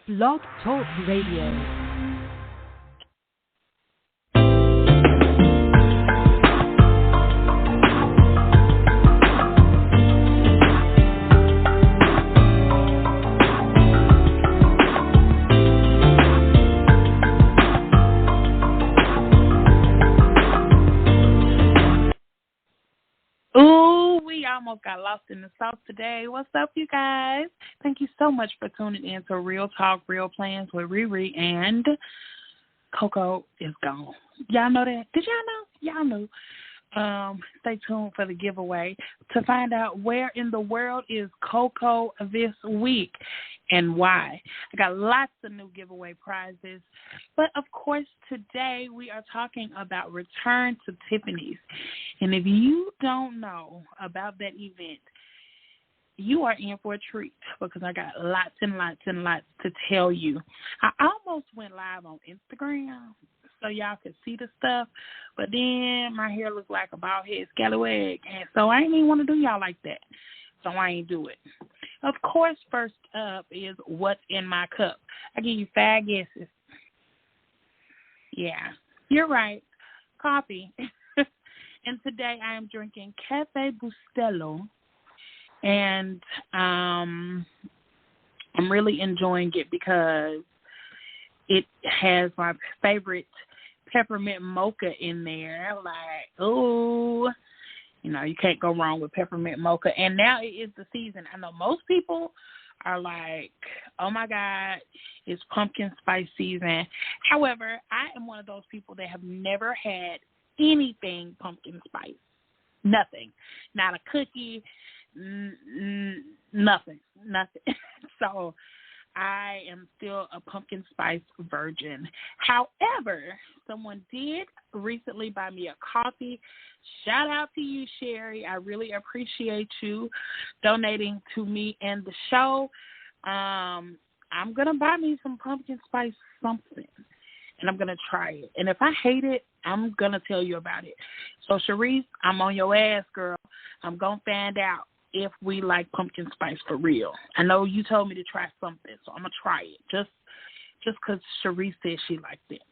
Blog Talk Radio. We almost got lost in the sauce today. What's up, you guys? Thank you so much for tuning in to Real Talk, Real Plans with ReRe, and Coco is gone. Y'all know that? Did y'all know? Y'all knew. Stay tuned for the giveaway to find out where in the world is Coco this week and why. I got lots of new giveaway prizes. But, of course, today we are talking about Return to Tiffany's. And if you don't know about that event, you are in for a treat because I got lots and lots and lots to tell you. I almost went live on Instagram so y'all could see the stuff, but then my hair looked like a bald head scallywag, and so I ain't even want to do y'all like that, so I ain't do it. Of course, first up is what's in my cup. I give you 5 guesses. Yeah, you're right, coffee. And today I am drinking Cafe Bustelo, and I'm really enjoying it because it has my favorite peppermint mocha in there. Like, ooh, you can't go wrong with peppermint mocha. And now it is the season. I know most people are like, oh, my God, it's pumpkin spice season. However, I am one of those people that have never had anything pumpkin spice. Nothing. Not a cookie, nothing. So I am still a pumpkin spice virgin. However, someone did recently buy me a coffee. Shout out to you, Sherry. I really appreciate you donating to me and the show. I'm going to buy me some pumpkin spice something, and I'm going to try it. And if I hate it, I'm going to tell you about it. So, Sharice, I'm on your ass, girl. I'm going to find out if we like pumpkin spice for real. I know you told me to try something, so I'm going to try it just because Sharice said she liked it.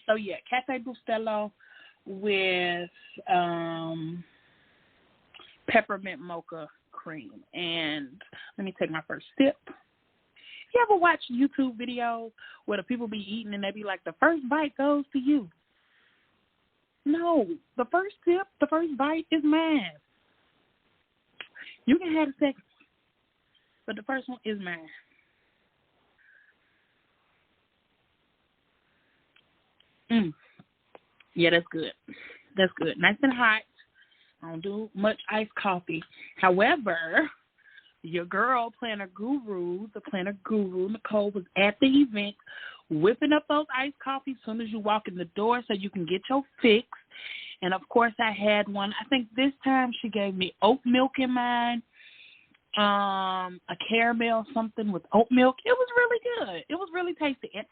So, yeah, Cafe Bustelo with peppermint mocha cream. And let me take my first sip. You ever watch YouTube videos where the people be eating and they be like, the first bite goes to you? No, the first sip, the first bite is mine. You can have the second, but the first one is mine. Yeah, that's good. That's good. Nice and hot. I don't do much iced coffee. However, your girl, Planner Guru, the Planner Guru, Nicole, was at the event whipping up those iced coffees as soon as you walk in the door so you can get your fix. And, of course, I had one. I think this time she gave me oat milk in mine, a caramel something with oat milk. It was really good. It was really tasty. And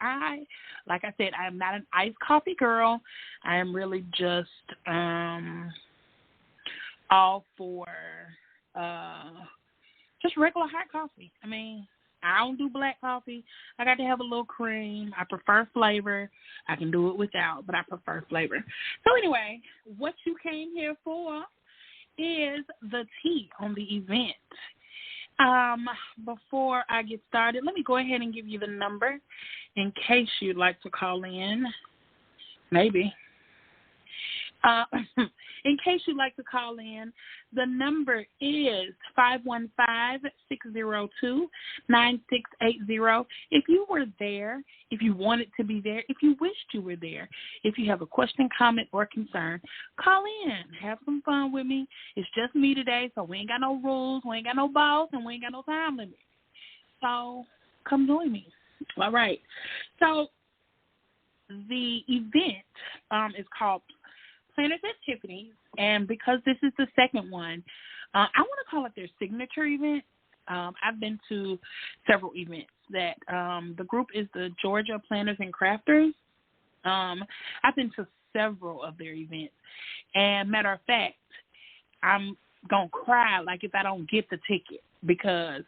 like I said, I am not an iced coffee girl. I am really just all for just regular hot coffee. I mean, I don't do black coffee. I got to have a little cream. I prefer flavor. I can do it without, but I prefer flavor. So anyway, what you came here for is the tea on the event. Before I get started, let me go ahead and give you the number in case you'd like to call in. Maybe. In case you'd like to call in, the number is 515-602-9680. If you were there, if you wanted to be there, if you wished you were there, if you have a question, comment, or concern, call in. Have some fun with me. It's just me today, so we ain't got no rules, we ain't got no balls, and we ain't got no time limit. So come join me. All right. So the event is called Planners at Tiffany's, and because this is the second one, I want to call it their signature event. I've been to several events that the group is the Georgia Planners and Crafters. I've been to several of their events, and matter of fact, I'm going to cry like if I don't get the ticket because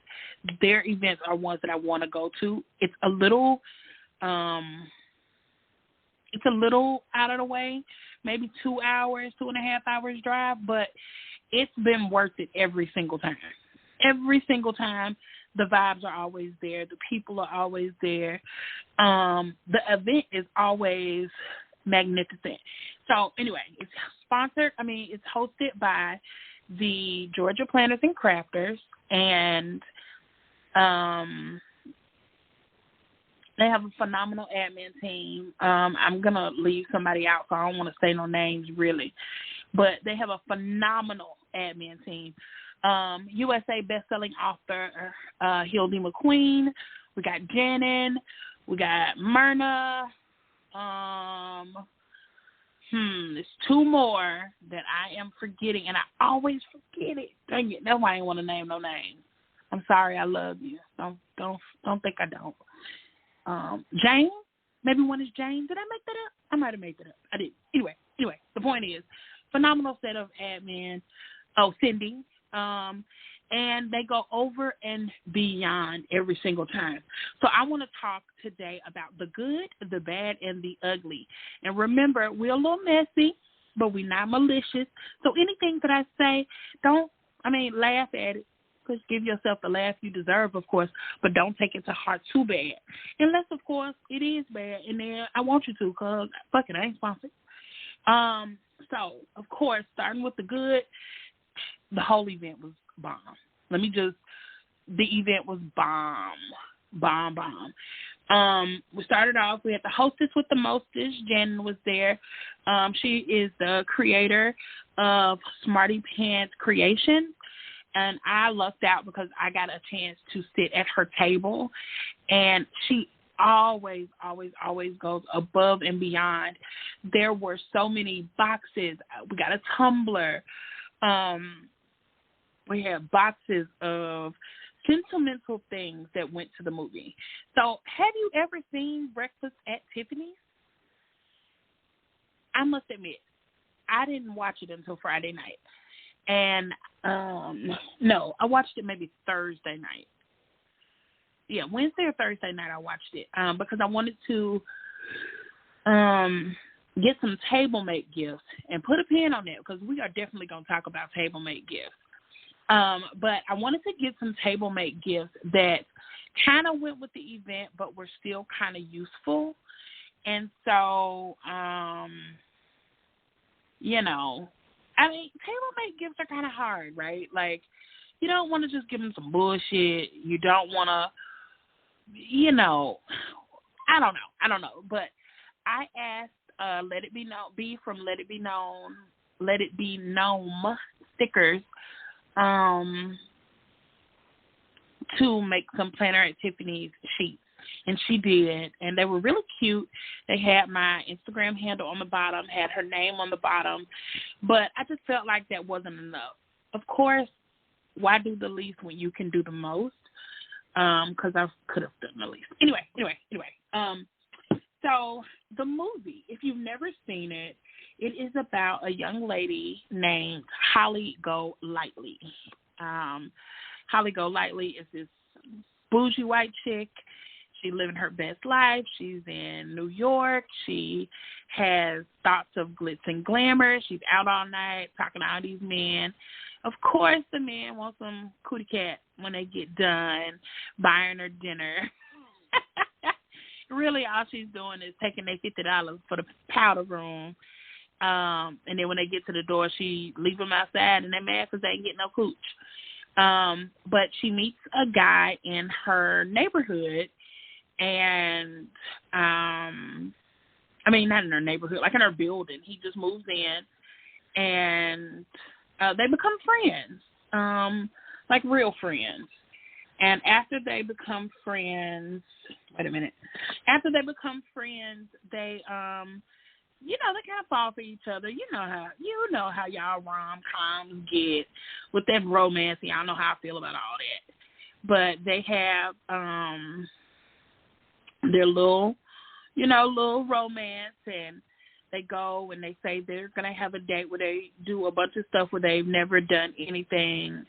their events are ones that I want to go to. It's a little out of the way, maybe 2 hours, 2.5 hours drive, but it's been worth it every single time. Every single time, the vibes are always there. The people are always there. The event is always magnificent. So anyway, it's hosted by the Georgia Planners and Crafters, and they have a phenomenal admin team. I'm going to leave somebody out, so I don't want to say no names really, but they have a phenomenal admin team. USA best-selling author Hildy McQueen. We got Janin. We got Myrna. There's 2 more that I am forgetting, and I always forget it. Dang it! That's why I didn't want to name no names. I'm sorry. I love you. Don't think I don't. Jane. Maybe one is Jane. Did I make that up? I might have made that up. I did. Anyway. The point is, phenomenal set of admin. Oh, Cindy. And they go over and beyond every single time. So I want to talk today about the good, the bad, and the ugly. And remember, we're a little messy, but we're not malicious. So anything that I say, laugh at it. Just give yourself the laugh you deserve, of course, but don't take it to heart too bad. Unless, of course, it is bad, and then I want you to, because, fuck it, I ain't sponsored. So, of course, starting with the good, the whole event was bomb. The event was bomb. We started off, we had the hostess with the mostest. Jen was there. She is the creator of Smarty Pants Creation. And I lucked out because I got a chance to sit at her table. And she always goes above and beyond. There were so many boxes. We got a tumbler. We have boxes of sentimental things that went to the movie. So have you ever seen Breakfast at Tiffany's? I must admit, I didn't watch it until Friday night. And, no, I watched it maybe Thursday night. Yeah, Wednesday or Thursday night I watched it because I wanted to get some tablemate gifts and put a pin on that because we are definitely going to talk about tablemate gifts. But I wanted to get some tablemate gifts that kind of went with the event but were still kind of useful. And so, tablemate gifts are kind of hard, right? Like, you don't want to just give them some bullshit. You don't want to, I don't know. But I asked Let It Be Known stickers to make some Planner at Tiffany's sheets. And she did, and they were really cute. They had my Instagram handle on the bottom, had her name on the bottom, but I just felt like that wasn't enough. Of course, why do the least when you can do the most? Because I could have done the least. Anyway. So the movie, if you've never seen it, it is about a young lady named Holly Golightly. Holly Golightly is this bougie white chick. She's living her best life. She's in New York. She has thoughts of glitz and glamour. She's out all night talking to all these men. Of course, the men want some cootie cat when they get done buying her dinner. Really, all she's doing is taking their $50 for the powder room. And then when they get to the door, she leave them outside, and they're mad because they ain't getting no cooch. But she meets a guy in her neighborhood. And, not in her neighborhood, like in her building. He just moves in, and they become friends, like real friends. And after they become friends, they, they kind of fall for each other. You know how y'all rom-coms get with that romance. Y'all know how I feel about all that. But they have, their little romance, and they go and they say they're going to have a date where they do a bunch of stuff where they've never done anything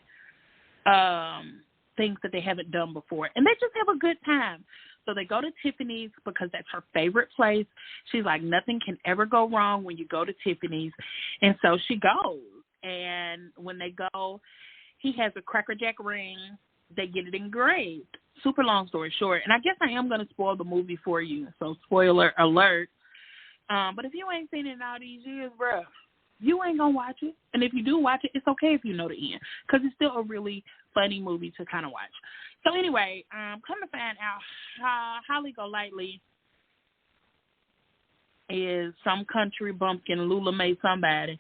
things that they haven't done before. And they just have a good time. So they go to Tiffany's because that's her favorite place. She's like, nothing can ever go wrong when you go to Tiffany's. And so she goes. And when they go, he has a Cracker Jack ring. They get it engraved. Super long story short. And I guess I am going to spoil the movie for you. So spoiler alert. But if you ain't seen it in all these years, bruh, you ain't going to watch it. And if you do watch it, it's okay if you know the end. Because it's still a really funny movie to kind of watch. So anyway, come to find out, Holly Golightly is some country bumpkin, Lula Mae somebody.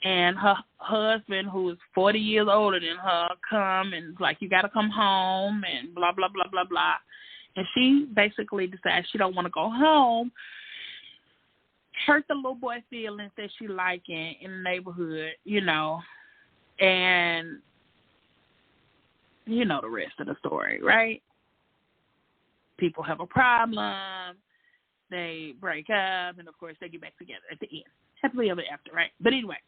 And her husband, who is 40 years older than her, come and is like, you got to come home and blah, blah, blah, blah, blah. And she basically decides she don't want to go home. Hurt the little boy feelings that she liking in the neighborhood, you know. And you know the rest of the story, right? People have a problem. They break up. And, of course, they get back together at the end. Happily ever after, right? But anyway.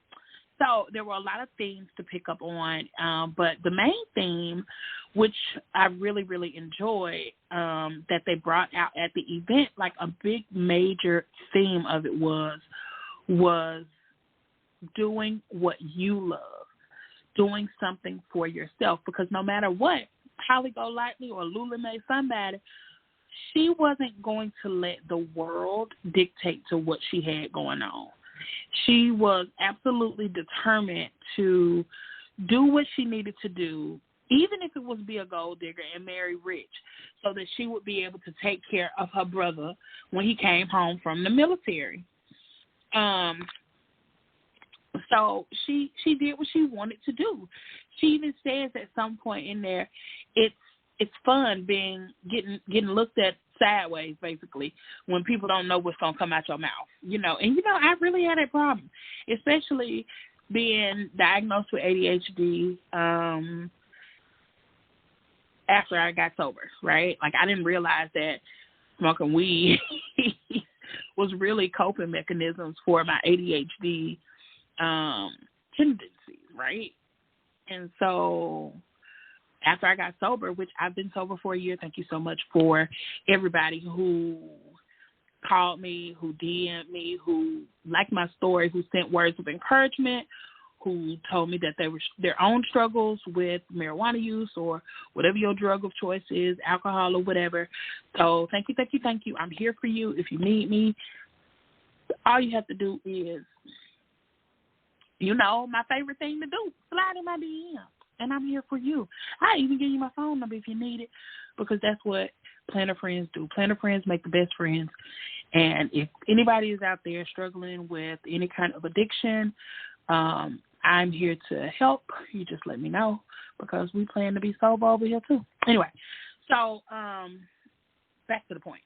So there were a lot of themes to pick up on, but the main theme, which I really, really enjoyed, that they brought out at the event, like a big major theme of it was doing what you love, doing something for yourself, because no matter what, Holly Golightly or Lula Mae somebody, she wasn't going to let the world dictate to what she had going on. She was absolutely determined to do what she needed to do, even if it was be a gold digger and marry rich, so that she would be able to take care of her brother when he came home from the military. So she did what she wanted to do. She even says at some point in there, it's fun getting looked at sideways, basically, when people don't know what's going to come out your mouth, you know. And, you know, I really had that problem, especially being diagnosed with ADHD after I got sober, right? Like, I didn't realize that smoking weed was really coping mechanisms for my ADHD tendencies, right? And so after I got sober, which I've been sober for a year, thank you so much for everybody who called me, who DM'd me, who liked my story, who sent words of encouragement, who told me that they were their own struggles with marijuana use or whatever your drug of choice is, alcohol or whatever. So thank you, thank you, thank you. I'm here for you. If you need me, all you have to do is, you know, my favorite thing to do, slide in my DM. And I'm here for you. I even give you my phone number if you need it, because that's what planner friends do. Planner friends make the best friends. And if anybody is out there struggling with any kind of addiction, I'm here to help. You just let me know, because we plan to be sober over here too. Anyway, so back to the point.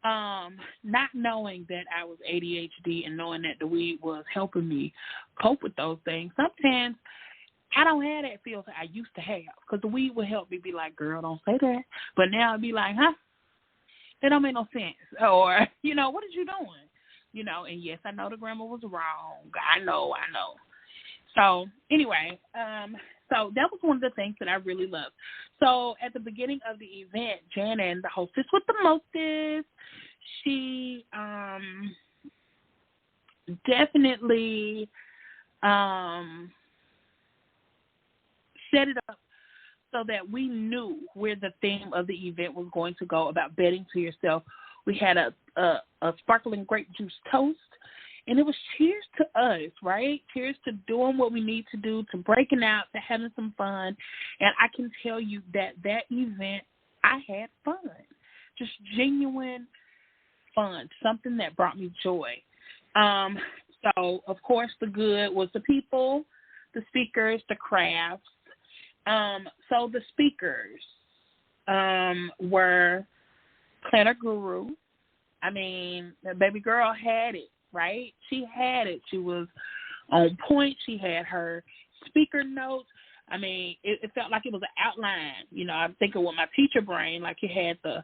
Not knowing that I was ADHD and knowing that the weed was helping me cope with those things, sometimes I don't have that feel that I used to have, because the weed would help me be like, girl, don't say that. But now I'd be like, huh? That don't make no sense. Or, you know, what is you doing? You know, and yes, I know the grammar was wrong. I know. So anyway, so that was one of the things that I really loved. So at the beginning of the event, Janet, the hostess with the mostest, she definitely set it up so that we knew where the theme of the event was going to go about betting to yourself. We had a sparkling grape juice toast, and it was cheers to us, right? Cheers to doing what we need to do, to breaking out, to having some fun. And I can tell you that event, I had fun, just genuine fun, something that brought me joy. So, of course, the good was the people, the speakers, the crafts. So the speakers were Planner Guru. I mean, the baby girl had it, right? She had it. She was on point. She had her speaker notes. I mean, it felt like it was an outline. You know, I'm thinking with my teacher brain, like it had the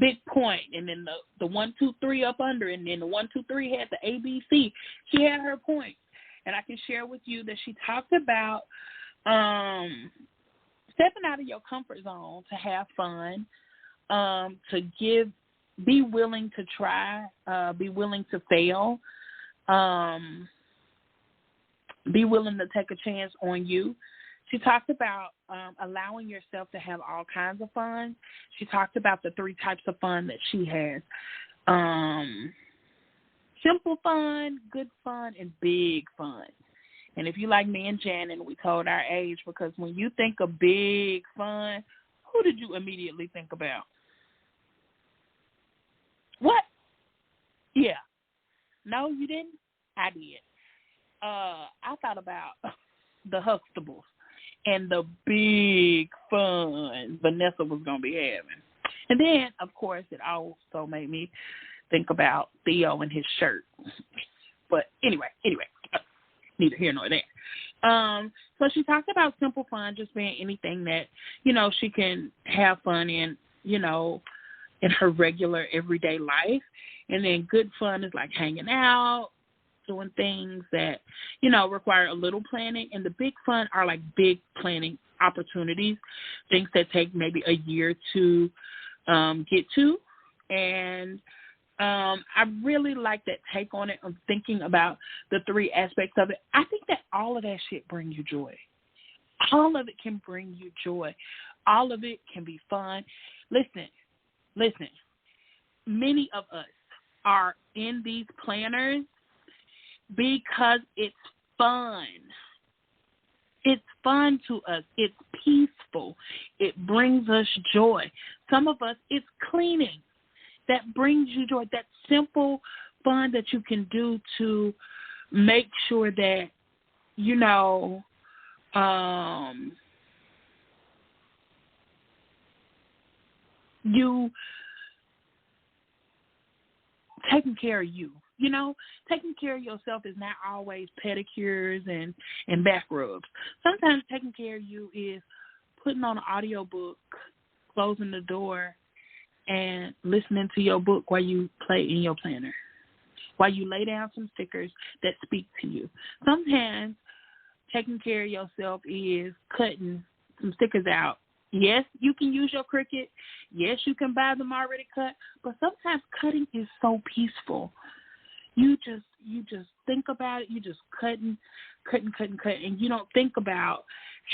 big point, and then the 1, 2, 3 up under, and then the 1, 2, 3 had the ABC. She had her point, and I can share with you that she talked about stepping out of your comfort zone to have fun, be willing to try, be willing to fail, be willing to take a chance on you. She talked about allowing yourself to have all kinds of fun. She talked about the 3 types of fun that she has. Simple fun, good fun, and big fun. And if you like me and Janet, we told our age, because when you think of big fun, who did you immediately think about? What? Yeah. No, you didn't? I did. I thought about the Huxtables and the big fun Vanessa was going to be having. And then, of course, it also made me think about Theo and his shirt. But anyway, neither here nor there. So she talked about simple fun just being anything that, she can have fun in, in her regular everyday life. And then good fun is like hanging out, doing things that, require a little planning. And the big fun are like big planning opportunities, things that take maybe a year to get to. And I really like that take on it of thinking about the 3 aspects of it. I think that all of that shit brings you joy. All of it can bring you joy. All of it can be fun. Listen. Many of us are in these planners because it's fun. It's fun to us. It's peaceful. It brings us joy. Some of us, it's cleaning that brings you joy. That simple fun that you can do to make sure that, you taking care of you. Taking care of yourself is not always pedicures and back rubs. Sometimes taking care of you is putting on an audiobook, closing the door, and listening to your book while you play in your planner, while you lay down some stickers that speak to you. Sometimes taking care of yourself is cutting some stickers out. Yes, you can use your Cricut. Yes, you can buy them already cut. But sometimes cutting is so peaceful. You just think about it. You just cutting, and you don't think about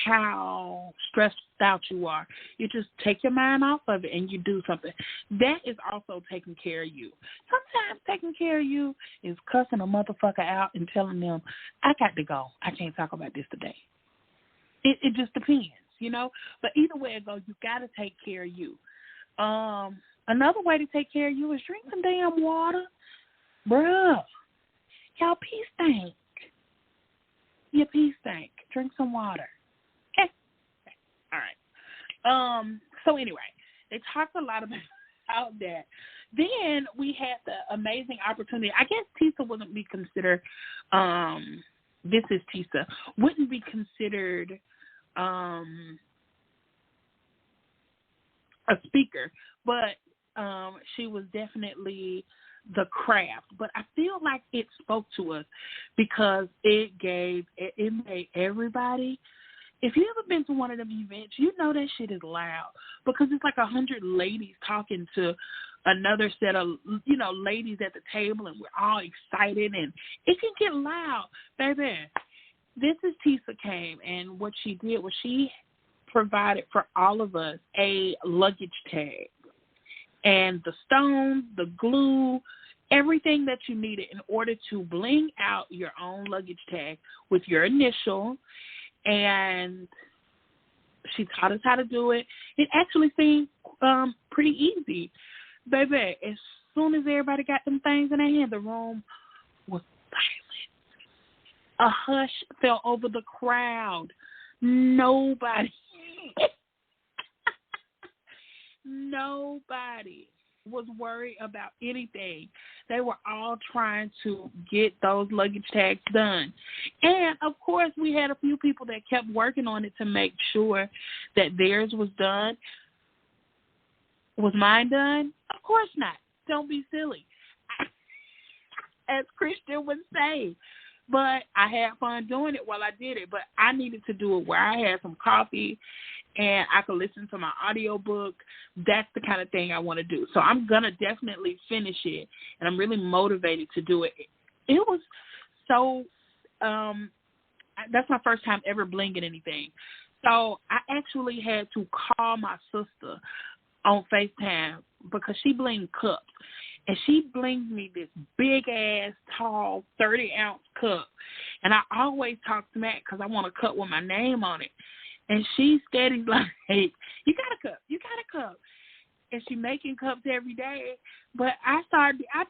how stressed out you are. You just take your mind off of it and you do something. That is also taking care of you. Sometimes taking care of you is cussing a motherfucker out and telling them, I got to go. I can't talk about this today. It just depends, But either way it goes, you got to take care of you. Another way to take care of you is drink some damn water. Bruh, y'all pee stink. Your pee stink. Drink some water. Okay. All right. So anyway, they talked a lot about that. Then we had the amazing opportunity. I guess Tisa wouldn't be considered, this is Tisa, wouldn't be considered a speaker, but she was definitely the craft. But I feel like it spoke to us because it made everybody. If you ever been to one of them events, you know that shit is loud because it's like 100 ladies talking to another set of, ladies at the table, and we're all excited, and it can get loud, baby. This is Tisa came, and what she did was she provided for all of us a luggage tag. And the stones, the glue, everything that you needed in order to bling out your own luggage tag with your initial. And she taught us how to do it. It actually seemed pretty easy. Baby, as soon as everybody got them things in their hand, the room was silent. A hush fell over the crowd. Nobody was worried about anything. They were all trying to get those luggage tags done. And, of course, we had a few people that kept working on it to make sure that theirs was done. Was mine done? Of course not. Don't be silly. As Christian would say. But I had fun doing it while I did it. But I needed to do it where I had some coffee and I could listen to my audiobook. That's the kind of thing I want to do. So I'm going to definitely finish it, and I'm really motivated to do it. It was so, that's my first time ever blinging anything. So I actually had to call my sister on FaceTime because she blinged cups. And she blinged me this big-ass, tall, 30-ounce cup. And I always talk smack because I want a cup with my name on it. And she's steady like, hey, you got a cup, you got a cup. And she making cups every day. But I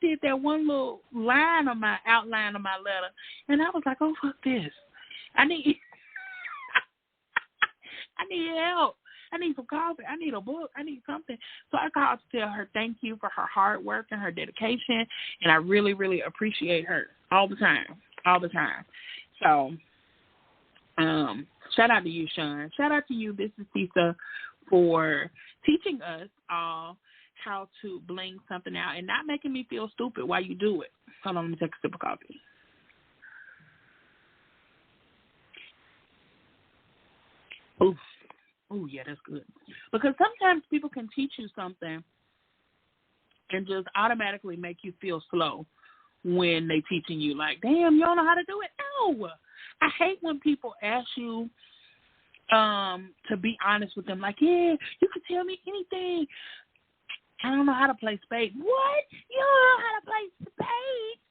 did that one little outline of my letter. And I was like, oh, fuck this. I need help. I need some coffee. I need a book. I need something. So I called to tell her thank you for her hard work and her dedication. And I really, really appreciate her all the time. So shout out to you, Sean. Shout out to you, This is Tisa, for teaching us all how to bling something out and not making me feel stupid while you do it. Hold on, let me take a sip of coffee. Oof. Oh, yeah, that's good. Because sometimes people can teach you something and just automatically make you feel slow when they teaching you. Like, damn, you don't know how to do it? No. I hate when people ask you to be honest with them. Like, yeah, you can tell me anything. I don't know how to play spades. What? You don't know how to play spades?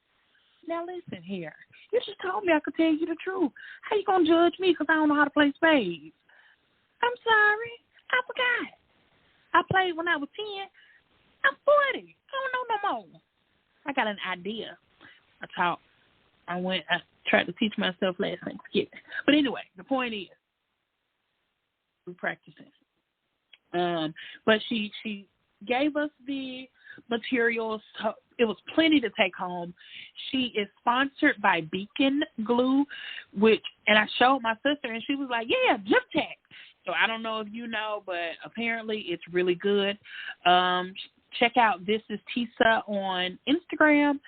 Now, listen here. You just told me I could tell you the truth. How you going to judge me because I don't know how to play spades? I'm sorry. I forgot. I played when I was 10. I'm 40. I don't know no more. I got an idea. I tried to teach myself last Thanksgiving. But anyway, the point is, we're practicing. But she gave us the materials. It was plenty to take home. She is sponsored by Beacon Glue, and I showed my sister, and she was like, yeah, Zip Tack. So I don't know if you know, but apparently it's really good. Check out This is Tisa on Instagram.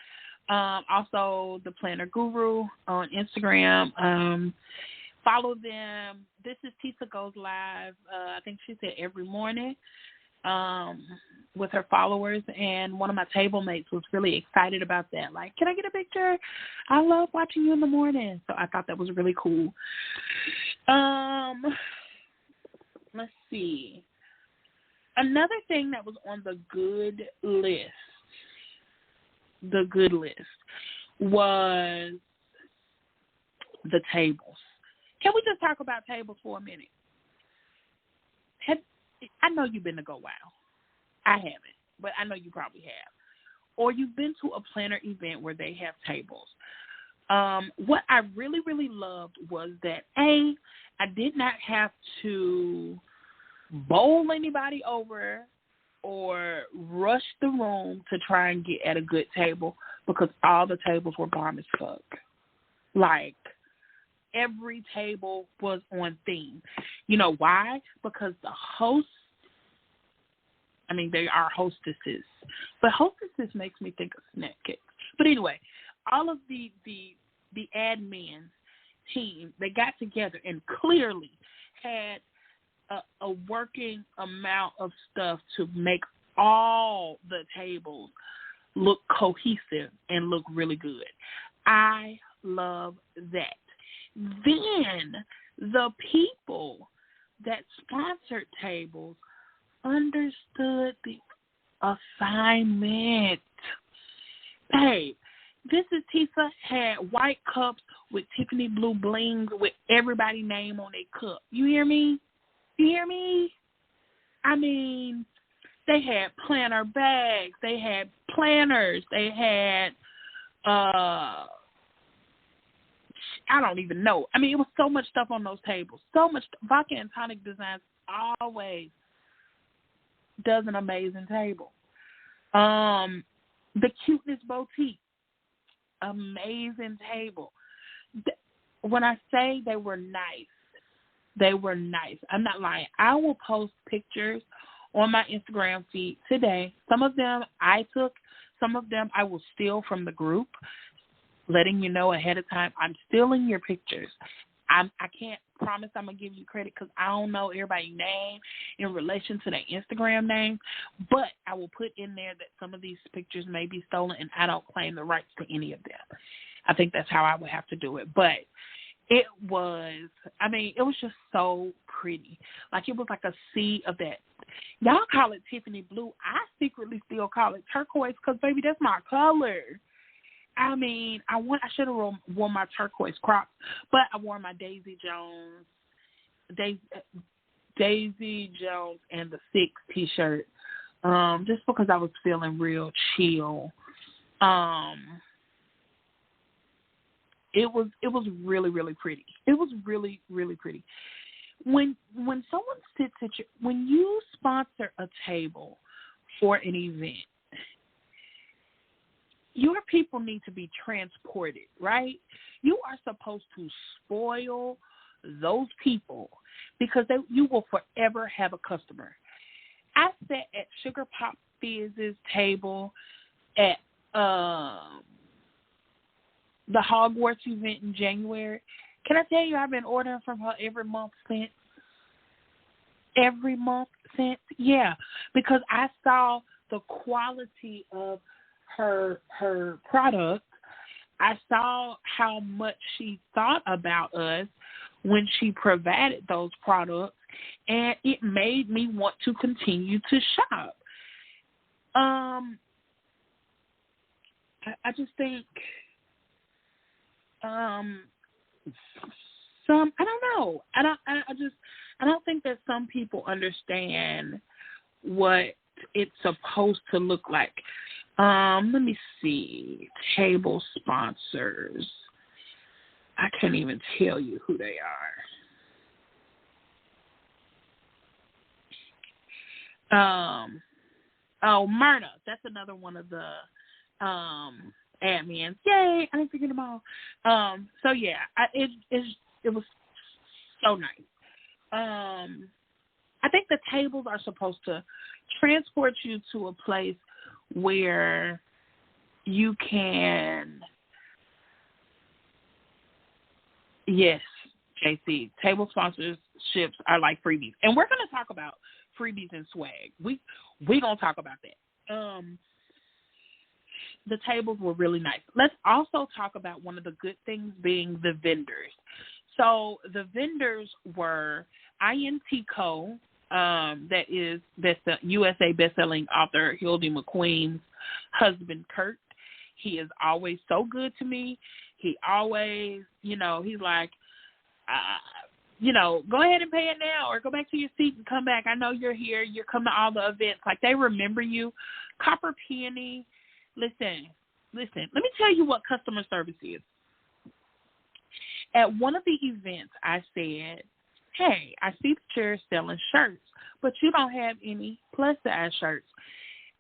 Also, the Planner Guru on Instagram. Follow them. This is Tisa goes live, I think she said every morning, with her followers. And one of my tablemate was really excited about that. Like, can I get a picture? I love watching you in the morning. So I thought that was really cool. Let's see. Another thing that was on the good list was the tables. Can we just talk about tables for a minute? I know you've been to Go Wow. I haven't, but I know you probably have. Or you've been to a planner event where they have tables. What I really, really loved was that, I did not have to bowl anybody over or rush the room to try and get at a good table because all the tables were bomb as fuck. Like, every table was on theme. You know why? Because the hosts, they are hostesses, but hostesses makes me think of snack cakes. But anyway, all of the admin team, they got together and clearly had a working amount of stuff to make all the tables look cohesive and look really good. I love that. Then the people that sponsored tables understood the assignment. Babe, This is Tisa had white cups with Tiffany blue blings with everybody's name on their cup. You hear me? I mean, they had planner bags. They had planners. They had, I don't even know. I mean, it was so much stuff on those tables. So much. Vodka and Tonic Designs always does an amazing table. The Cuteness Boutique, amazing table. When I say they were nice, they were nice. I'm not lying. I will post pictures on my Instagram feed today. Some of them I took. Some of them I will steal from the group, letting you know ahead of time. I'm stealing your pictures. I can't promise I'm going to give you credit because I don't know everybody's name in relation to their Instagram name, but I will put in there that some of these pictures may be stolen and I don't claim the rights to any of them. I think that's how I would have to do it. But it was just so pretty. Like, it was like a sea of that. Y'all call it Tiffany blue. I secretly still call it turquoise because, baby, that's my color. I mean, I should have worn my turquoise Crocs, but I wore my Daisy Jones and the 6 T-shirt, just because I was feeling real chill. It was really, really pretty. It was really, really pretty. When someone sits at when you sponsor a table for an event, your people need to be transported, right? You are supposed to spoil those people because you will forever have a customer. I sat at Sugar Pop Fizz's table at the Hogwarts event in January. Can I tell you, I've been ordering from her every month since. Yeah, because I saw the quality of her product. I saw how much she thought about us when she provided those products, and it made me want to continue to shop. I just think I don't know. I don't think that some people understand what it's supposed to look like. Let me see. Table sponsors. I can't even tell you who they are. Myrna. That's another one of the admins. Yay! I didn't forget them all. So yeah, it was so nice. I think the tables are supposed to transport you to a place where you can. Yes, JC. Table sponsorships are like freebies, and we're going to talk about freebies and swag. We gonna talk about that. The tables were really nice. Let's also talk about one of the good things being the vendors. So the vendors were INTCO, that is USA bestselling author Hildy McQueen's husband, Kurt. He is always so good to me. He always, he's like, go ahead and pay it now or go back to your seat and come back. I know you're here. You're coming to all the events. Like, they remember you. Copper Peony. Listen. Let me tell you what customer service is. At one of the events, I said, hey, I see that you're selling shirts, but you don't have any plus-size shirts.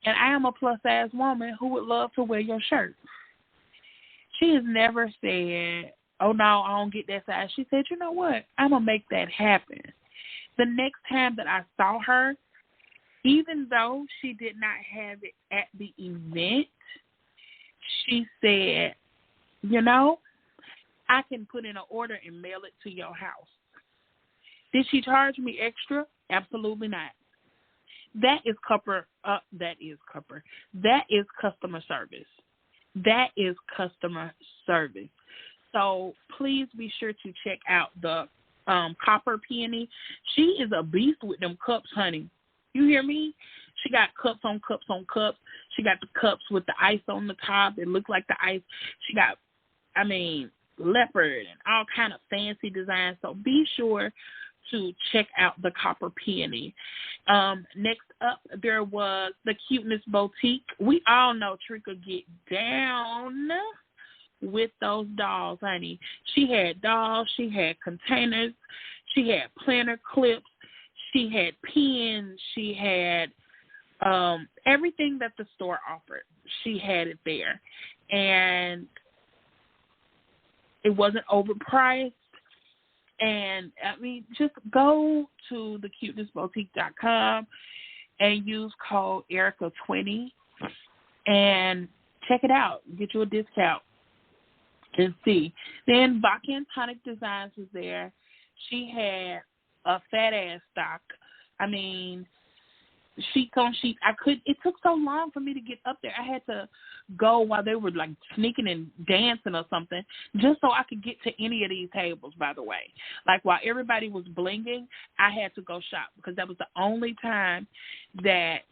And I am a plus-size woman who would love to wear your shirt. She has never said, oh, no, I don't get that size. She said, you know what? I'm going to make that happen. The next time that I saw her, even though she did not have it at the event, she said, I can put in an order and mail it to your house. Did she charge me extra? Absolutely not. That is customer service. That is customer service. So please be sure to check out the Copper Peony. She is a beast with them cups, honey. You hear me? She got cups on cups on cups. She got the cups with the ice on the top. It looked like the ice. She got, leopard and all kind of fancy designs. So be sure to check out the Copper Peony. Next up, there was the Cuteness Boutique. We all know Trika get down with those dolls, honey. She had dolls. She had containers. She had planner clips. She had pens. She had everything that the store offered. She had it there. And it wasn't overpriced. And, just go to thecutenessboutique.com and use code Erica20 and check it out. Get you a discount. And see. Then Vodka and Tonic Designs was there. She had a fat ass stock. I mean, sheets on sheets. It took so long for me to get up there. I had to go while they were like sneaking and dancing or something just so I could get to any of these tables, by the way. Like while everybody was blinging, I had to go shop because that was the only time that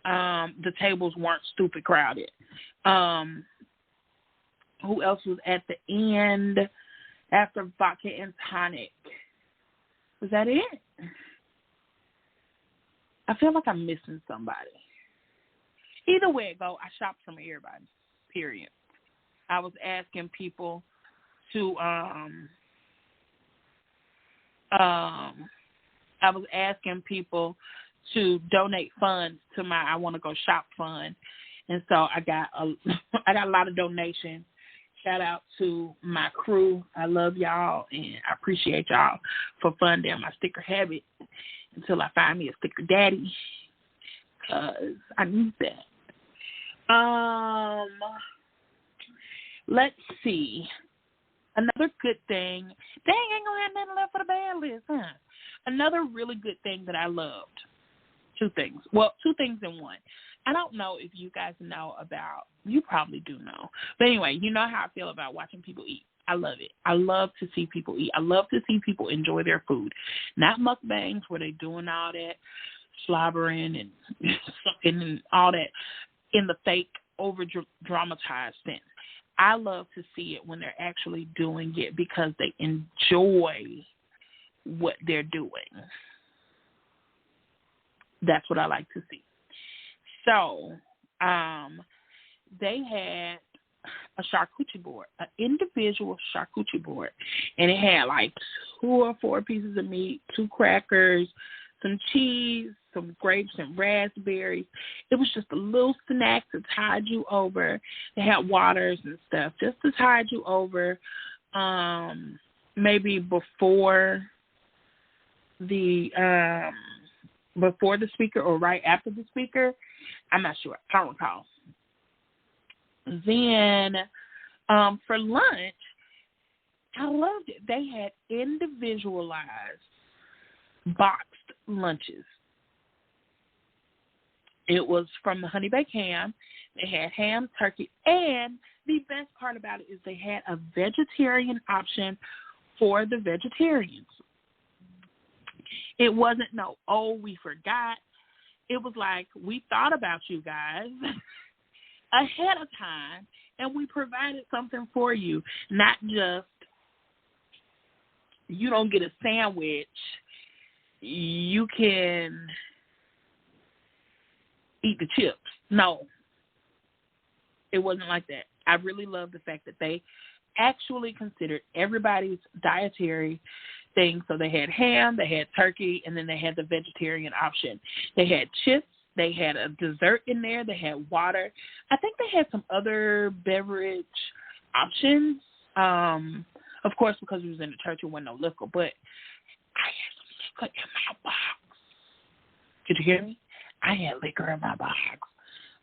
the tables weren't stupid crowded. Who else was at the end after Vodka and Tonic? Was that it? I feel like I'm missing somebody. Either way it go, I shopped from everybody, period. I was asking people to donate funds to my I Want to Go Shop fund. And so I got a lot of donations. Shout out to my crew. I love y'all, and I appreciate y'all for funding my sticker habit until I find me a sticker daddy, because I need that. Let's see. Another good thing. Dang, ain't gonna have nothing left for the bad list, huh? Another really good thing that I loved. Two things. Well, two things in one. I don't know if you guys know about, you probably do know. But anyway, you know how I feel about watching people eat. I love it. I love to see people eat. I love to see people enjoy their food. Not mukbangs where they're doing all that slobbering and sucking and all that in the fake, over-dramatized sense. I love to see it when they're actually doing it because they enjoy what they're doing. That's what I like to see. So, they had a charcuterie board, an individual charcuterie board, and it had like 2 or 4 pieces of meat, 2 crackers, some cheese, some grapes and raspberries. It was just a little snack to tide you over. They had waters and stuff just to tide you over, maybe before the speaker or right after the speaker. I'm not sure. I don't recall. Then for lunch, I loved it. They had individualized boxed lunches. It was from the honey baked ham. They had ham, turkey, and the best part about it is they had a vegetarian option for the vegetarians. It wasn't we forgot. It was like, we thought about you guys ahead of time, and we provided something for you. Not just, you don't get a sandwich, you can eat the chips. No, it wasn't like that. I really love the fact that they actually considered everybody's dietary thing. So they had ham, they had turkey, and then they had the vegetarian option. They had chips, they had a dessert in there, they had water. I think they had some other beverage options. Of course, because we was in the church, it wasn't no liquor, but I had some liquor in my box. Did you hear me? I had liquor in my box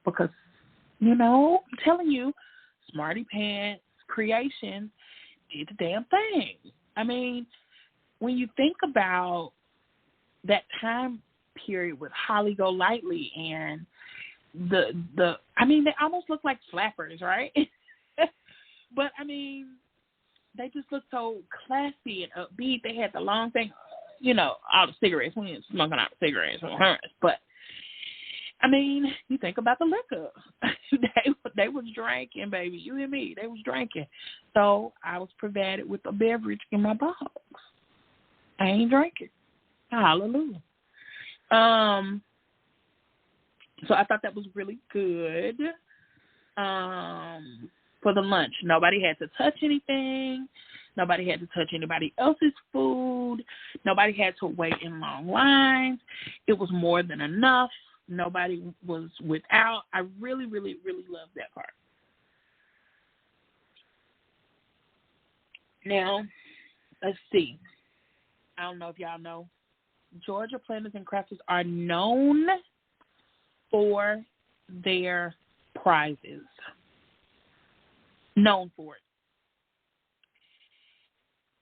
because, I'm telling you, Smarty Pants Creations did the damn thing. I mean, when you think about that time period with Holly Golightly and they almost look like flappers, right? But, they just look so classy and upbeat. They had the long thing, all the cigarettes. We ain't smoking out the cigarettes on hers. But, you think about the liquor. They was drinking, baby. You and me. They was drinking. So I was provided with a beverage in my box. I ain't drinking. Hallelujah. So I thought that was really good. For the lunch, nobody had to touch anything. Nobody had to touch anybody else's food. Nobody had to wait in long lines. It was more than enough. Nobody was without. I really, really, really love that part. Now, let's see. I don't know if y'all know. Georgia Planters and Crafters are known for their prizes. Known for it.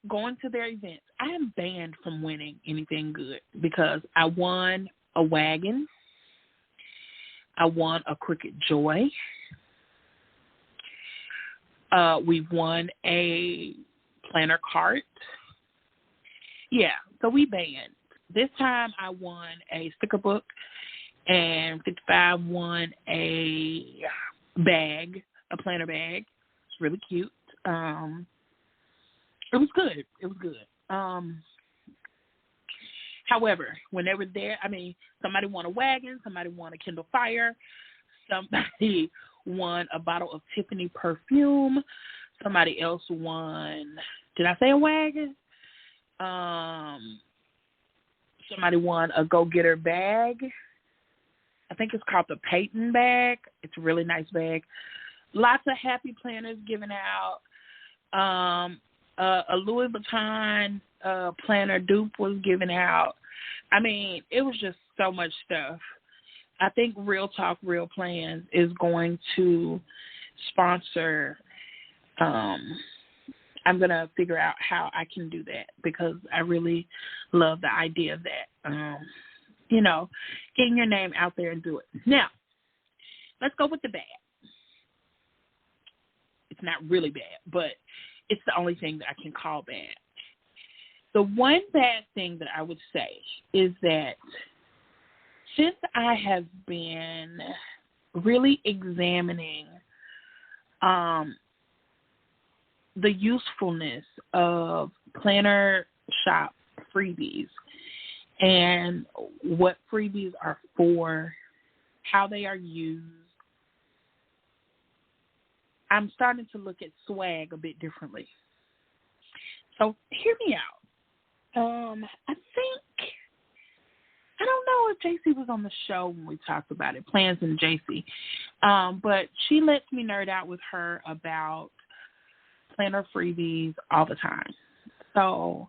going to their events. I am banned from winning anything good because I won a wagon. I won a Cricket Joy. We've won a planner cart. Yeah, so we banned. This time I won a sticker book, and 55 won a bag, a planner bag. It's really cute. It was good. It was good. However, when they were there, somebody won a wagon, somebody won a Kindle Fire, somebody won a bottle of Tiffany perfume, somebody else won, did I say a wagon? Somebody won a go-getter bag. I think it's called the Peyton bag. It's a really nice bag. Lots of happy planners given out. A Louis Vuitton planner dupe was given out. It was just so much stuff. I think Real Talk, Real Plans is going to sponsor. I'm going to figure out how I can do that because I really love the idea of that. Getting your name out there and do it. Now, let's go with the bad. It's not really bad, but it's the only thing that I can call bad. The one bad thing that I would say is that since I have been really examining the usefulness of planner shop freebies and what freebies are for, how they are used, I'm starting to look at swag a bit differently. So hear me out. I don't know if JC was on the show when we talked about it, Plans and JC, but she lets me nerd out with her about planner freebies all the time. So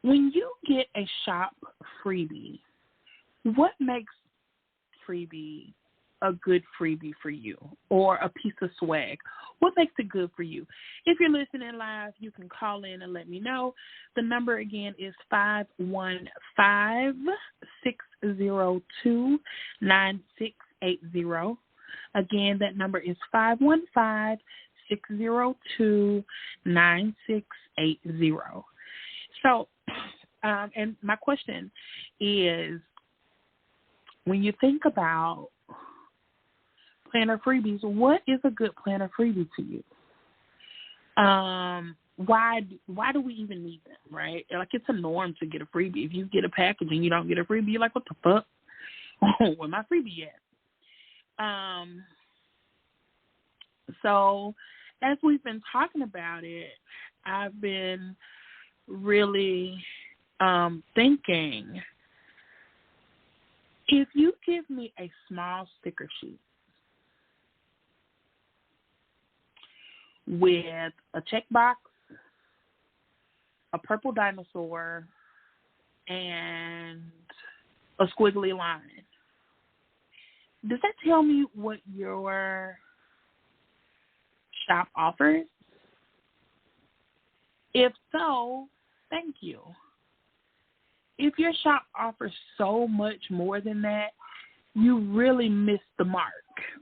when you get a shop freebie, what makes freebie a good freebie for you or a piece of swag? What makes it good for you? If you're listening live, you can call in and let me know. The number again is 515-602-9680. Again, that number is 515-602-9680. So, and my question is, when you think about planner freebies, what is a good planner freebie to you? Why do we even need them, right? Like, it's a norm to get a freebie. If you get a package and you don't get a freebie, you're like, what the fuck? Where my freebie at? So as we've been talking about it, I've been really thinking, if you give me a small sticker sheet with a checkbox, a purple dinosaur, and a squiggly line, does that tell me what your shop offers? If so, thank you. If your shop offers so much more than that, you really missed the mark,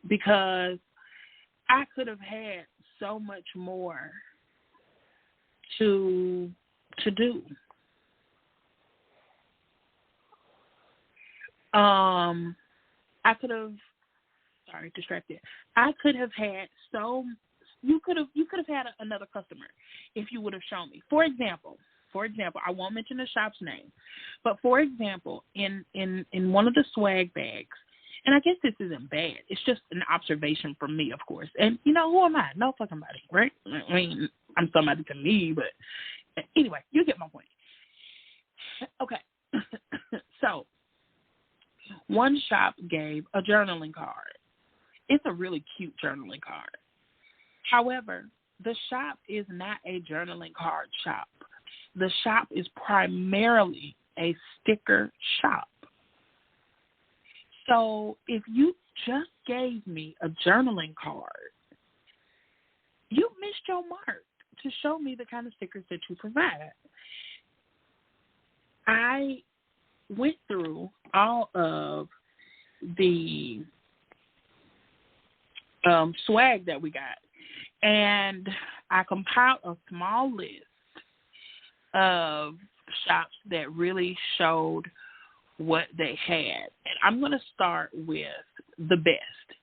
because I could have had so much more to do. I could have, distracted. I could have had you could have had another customer if you would have shown me. For example, I won't mention the shop's name, but for example, in one of the swag bags, and I guess this isn't bad, it's just an observation from me, of course. And, who am I? No fucking body, right? I mean, I'm somebody to me, but anyway, you get my point. Okay. So, one shop gave a journaling card. It's a really cute journaling card. However, the shop is not a journaling card shop. The shop is primarily a sticker shop. So if you just gave me a journaling card, you missed your mark. to show me the kind of stickers that you provide. I went through all of the swag that we got, and I compiled a small list of shops that really showed what they had. And I'm going to start with the best.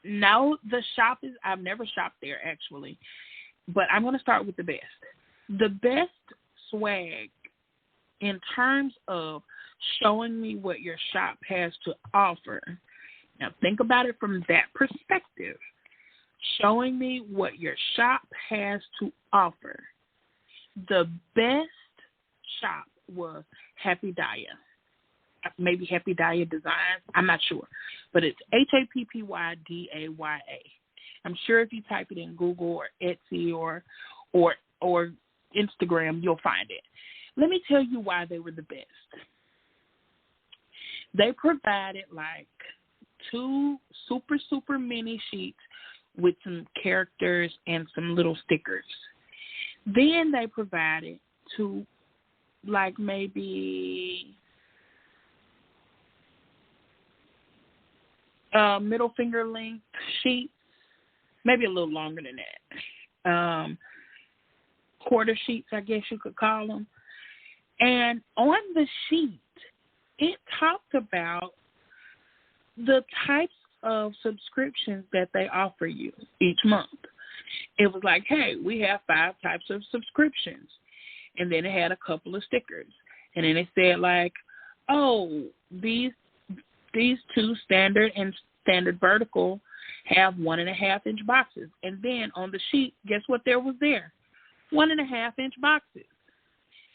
No, the shop is, I've never shopped there actually, but I'm going to start with the best. The best swag in terms of showing me what your shop has to offer. Now think about it from that perspective. Showing me what your shop has to offer. The best shop was Happy Daya. Maybe Happy Daya Designs. I'm not sure. But it's HappyDaya. I'm sure if you type it in Google or Etsy or Instagram, you'll find it. Let me tell you why they were the best. They provided like 2 super mini sheets with some characters and some little stickers. Then they provided 2, like maybe middle finger length sheets, maybe a little longer than that. Quarter sheets, I guess you could call them. And on the sheet, it talked about the types of subscriptions that they offer you each month. It was like, hey, we have 5 types of subscriptions. And then it had a couple of stickers. And then it said like, oh, these 2 standard and standard vertical have 1.5-inch boxes. And then on the sheet, guess what there was there? 1.5-inch boxes.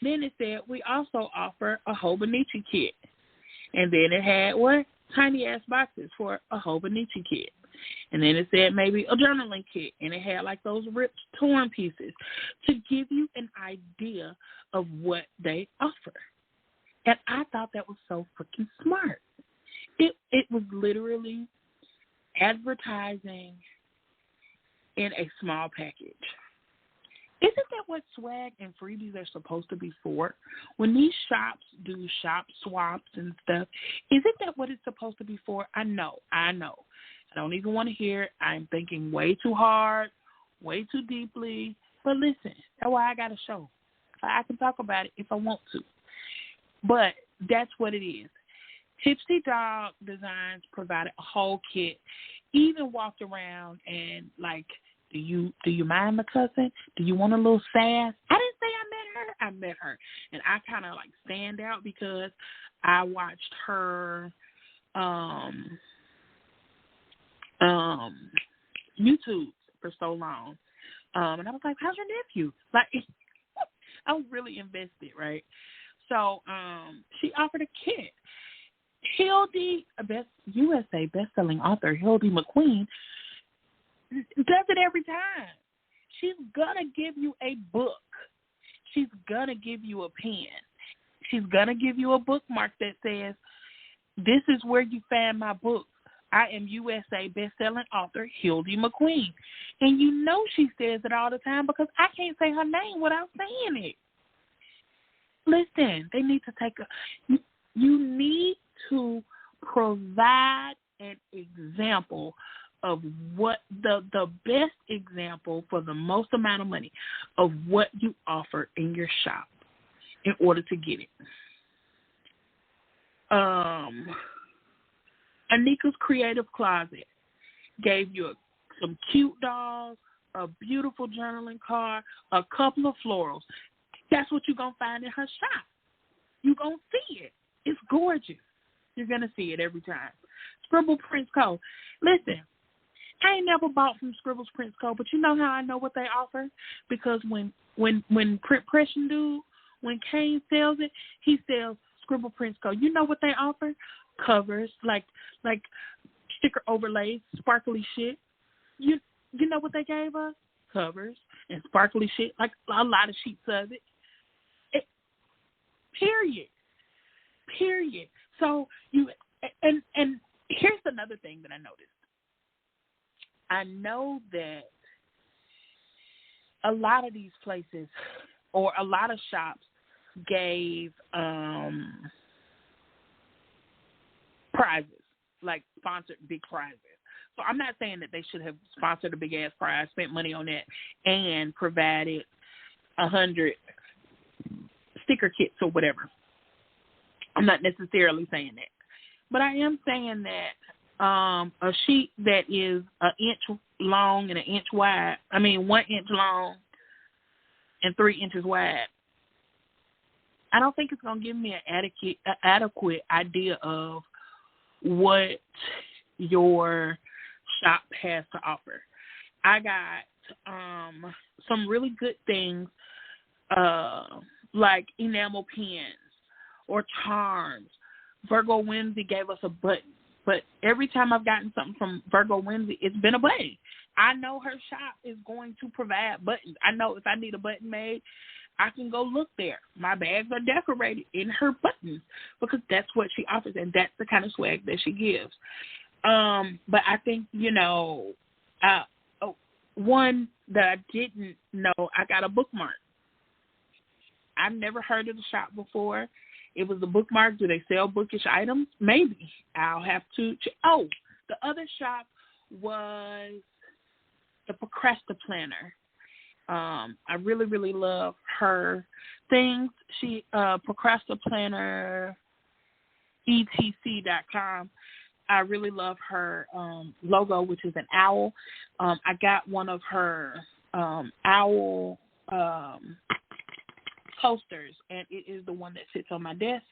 Then it said we also offer a Hobonichi kit. And then it had what? Tiny ass boxes for a Hobonichi kit. And then it said maybe a journaling kit. And it had like those ripped, torn pieces to give you an idea of what they offer. And I thought that was so freaking smart. It was literally advertising in a small package. Isn't that what swag and freebies are supposed to be for? When these shops do shop swaps and stuff, isn't that what it's supposed to be for? I know. I don't even want to hear it. I'm thinking way too hard, way too deeply. But listen, that's why I got a show. I can talk about it if I want to. But that's what it is. Tipsy Dog Designs provided a whole kit. Even walked around and like, do you mind my cousin? Do you want a little sass? I didn't say I met her. I met her. And I kind of like stand out because I watched her YouTube for so long. And I was like, how's your nephew? Like, I was really invested, right? So she offered a kit. Hildy, USA best-selling author Hildy McQueen, does it every time. She's going to give you a book. She's going to give you a pen. She's going to give you a bookmark that says, this is where you find my book. I am USA best-selling author Hildy McQueen. And you know she says it all the time because I can't say her name without saying it. Listen, they need to take you need to provide an example of what the best example for the most amount of money of what you offer in your shop in order to get it. Anika's Creative Closet gave you some cute dolls, a beautiful journaling card, a couple of florals. That's what you're going to find in her shop. You're going to see it. It's gorgeous. You're going to see it every time. Scribble Prints Co. Listen, I ain't never bought from Scribble Prints Co., but you know how I know what they offer? Because when Print Pression Dude, when Kane sells it, he sells Scribble Prints Co. You know what they offer? Covers, like sticker overlays, sparkly shit. You know what they gave us? Covers and sparkly shit, like a lot of sheets of it. Period. So and here's another thing that I noticed. I know that a lot of these places or a lot of shops gave prizes, like sponsored big prizes. So I'm not saying that they should have sponsored a big-ass prize, spent money on that, and provided 100 sticker kits or whatever. I'm not necessarily saying that. But I am saying that a sheet that is 1 inch long and 1 inch wide, 1 inch long and 3 inches wide, I don't think it's going to give me an adequate idea of what your shop has to offer. I got some really good things like enamel pins or charms. Virgo Wednesday gave us a button, but every time I've gotten something from Virgo Wednesday, it's been a button. I know her shop is going to provide buttons. I know if I need a button made, I can go look there. My bags are decorated in her buttons because that's what she offers, and that's the kind of swag that she gives. But I think, one that I didn't know, I got a bookmark. I've never heard of the shop before. It was a bookmark. Do they sell bookish items? Maybe. I'll have to. The other shop was the Procrastiplanner. I really, really love her things. She Procrastiplanner, etc.com. I really love her logo, which is an owl. I got one of her owl coasters, and it is the one that sits on my desk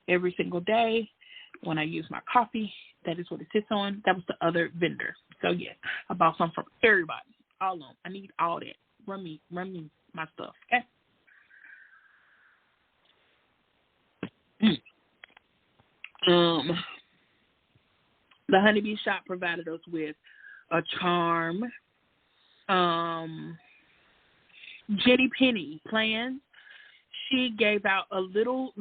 every single day when I use my coffee. That is what it sits on. That was the other vendor. So, yeah, I bought some from everybody. All of them. I need all that. Run me my stuff, okay? The Honeybee shop provided us with a charm. Jenny Penny plans. She gave out a little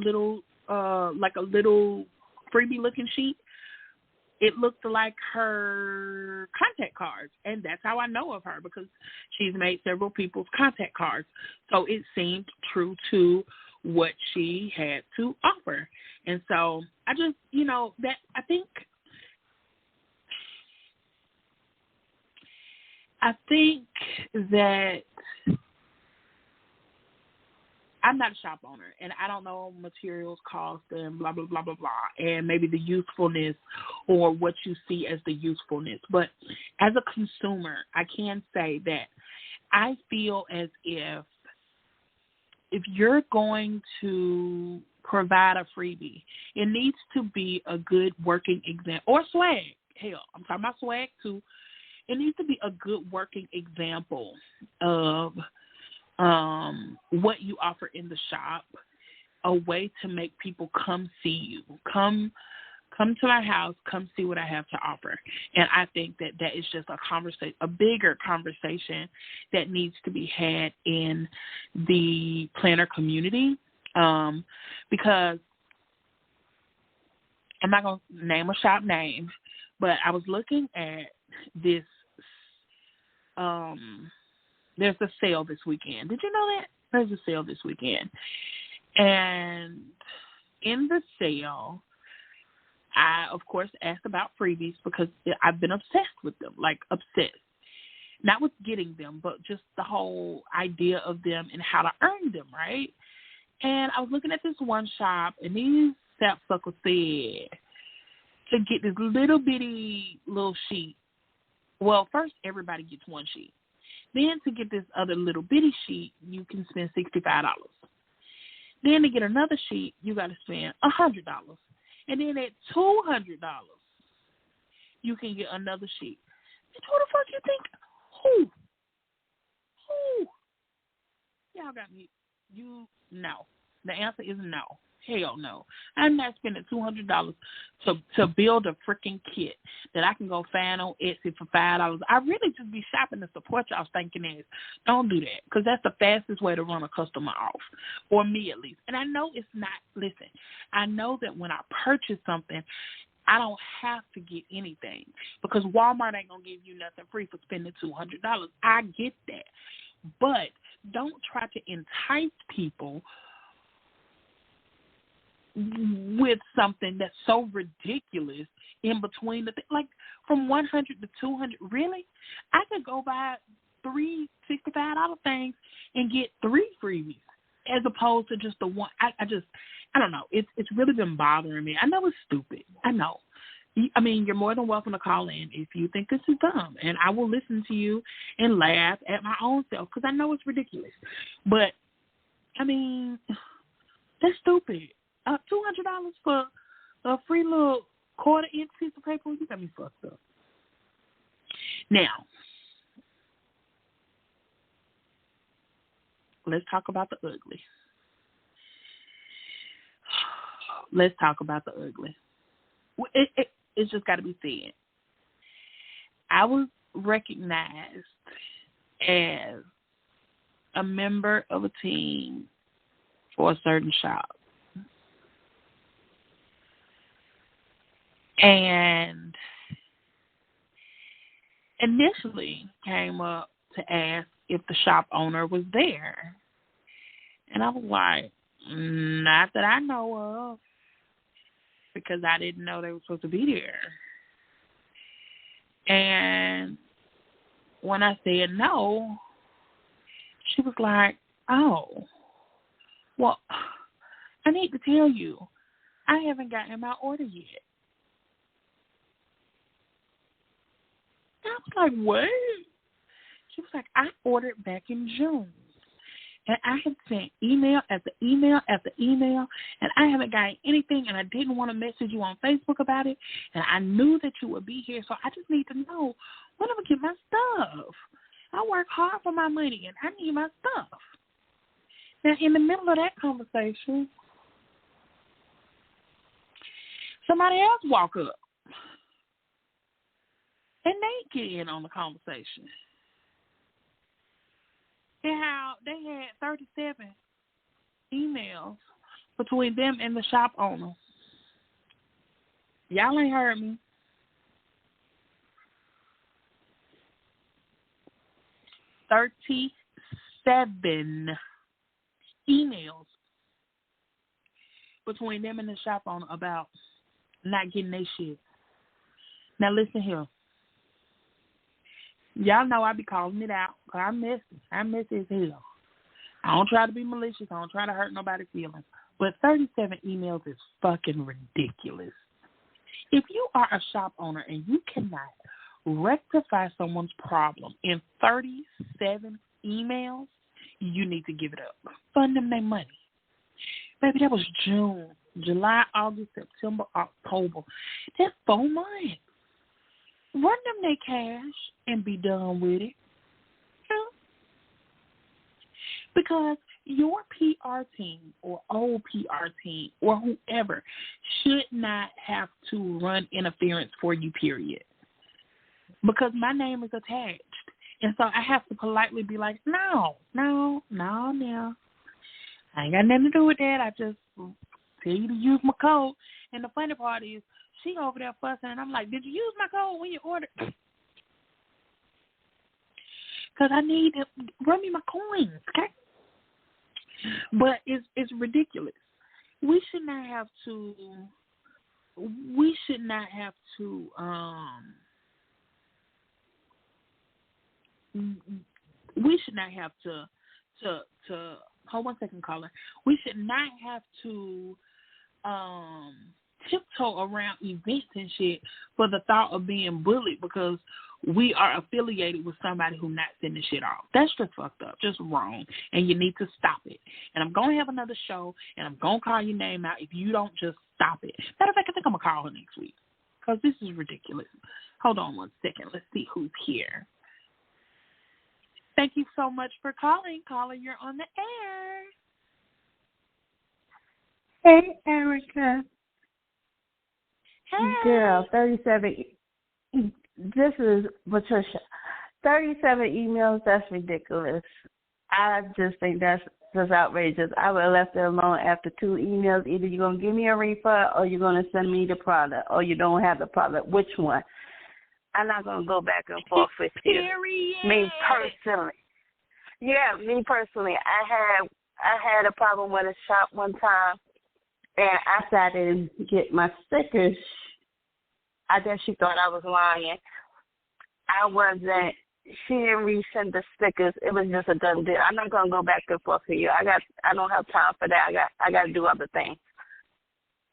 freebie looking sheet. It looked like her contact cards, and that's how I know of her because she's made several people's contact cards. So it seemed true to what she had to offer. And so I just, that I think that I'm not a shop owner, and I don't know materials cost and blah, blah, blah, blah, blah, and maybe the usefulness or what you see as the usefulness. But as a consumer, I can say that I feel as if you're going to provide a freebie, it needs to be a good working example, or swag. Hell, I'm talking about swag too. It needs to be a good working example of what you offer in the shop, a way to make people come see you, come to my house, come see what I have to offer. And I think that is just a bigger conversation that needs to be had in the planner community, because I'm not going to name a shop name, but I was looking at this, there's a sale this weekend. Did you know that? There's a sale this weekend. And in the sale, I, of course, asked about freebies because I've been obsessed with them, like obsessed. Not with getting them, but just the whole idea of them and how to earn them, right? And I was looking at this one shop, and these sapsuckers said to get this little bitty little sheet. Well, first, everybody gets one sheet. Then to get this other little bitty sheet, you can spend $65. Then to get another sheet, you got to spend $100. And then at $200, you can get another sheet. And who the fuck you think? Who? Y'all got me. No. The answer is no. Hell no. I'm not spending $200 to build a freaking kit that I can go find on Etsy for $5. I really just be shopping to support y'all thinking ass. Don't do that, because that's the fastest way to run a customer off, or me at least. And I know it's not, listen, I know that when I purchase something, I don't have to get anything because Walmart ain't going to give you nothing free for spending $200. I get that. But don't try to entice people with something that's so ridiculous in between the like from 100 to 200. Really, I could go buy three $65 things and get 3 freebies as opposed to just the one. I don't know. It's really been bothering me. I know it's stupid. I know. I mean, you're more than welcome to call in if you think this is dumb, and I will listen to you and laugh at my own self because I know it's ridiculous. But I mean, that's stupid. $200 for a free little quarter-inch piece of paper? You got me fucked up. Now, let's talk about the ugly. Let's talk about the ugly. It's just got to be said. I was recognized as a member of a team for a certain shop. And initially came up to ask if the shop owner was there. And I was like, not that I know of, because I didn't know they were supposed to be there. And when I said no, she was like, oh, well, I need to tell you, I haven't gotten my order yet. I was like, what? She was like, I ordered back in June. And I have sent email after email after email, and I haven't gotten anything, and I didn't want to message you on Facebook about it, and I knew that you would be here, so I just need to know when I'm going to get my stuff. I work hard for my money, and I need my stuff. Now, in the middle of that conversation, somebody else walk up. And they get in on the conversation. And how they had 37 emails between them and the shop owner. Y'all ain't heard me. 37 emails between them and the shop owner about not getting their shit. Now listen here. Y'all know I be calling it out. I'm messy. I'm messy as hell. I don't try to be malicious. I don't try to hurt nobody's feelings. But 37 emails is fucking ridiculous. If you are a shop owner and you cannot rectify someone's problem in 37 emails, you need to give it up. Fund them their money. Baby, that was June, July, August, September, October. That's 4 months. Run them their cash and be done with it. Yeah. Because your PR team or old PR team or whoever should not have to run interference for you, period. Because my name is attached. And so I have to politely be like, no. I ain't got nothing to do with that. I just tell you to use my code. And the funny part is, she over there fussing, and I'm like, did you use my code when you ordered? Because I need to run me my coins, okay? But it's ridiculous. We should not have to hold 1 second, caller. We should not have to tiptoe around events and shit for the thought of being bullied because we are affiliated with somebody who's not sending shit off. That's just fucked up, just wrong, and you need to stop it. And I'm going to have another show, and I'm going to call your name out if you don't just stop it. Matter of fact, I think I'm going to call her next week because this is ridiculous. Hold on 1 second. Let's see who's here. Thank you so much for calling. Caller, you're on the air. Hey, Erica. Hey. Girl, 37. This is Patricia. 37 emails, that's ridiculous. I just think that's just outrageous. I would have left it alone after 2 emails. Either you're going to give me a refund or you're going to send me the product or you don't have the product. Which one? I'm not going to go back and forth with you. Period. Me personally. Yeah, me personally, I had a problem with a shop one time, and after I didn't get my stickers, I guess she thought I was lying. I wasn't. She didn't resend the stickers. It was just a done deal. I'm not gonna go back and forth with you. I don't have time for that. I got to do other things.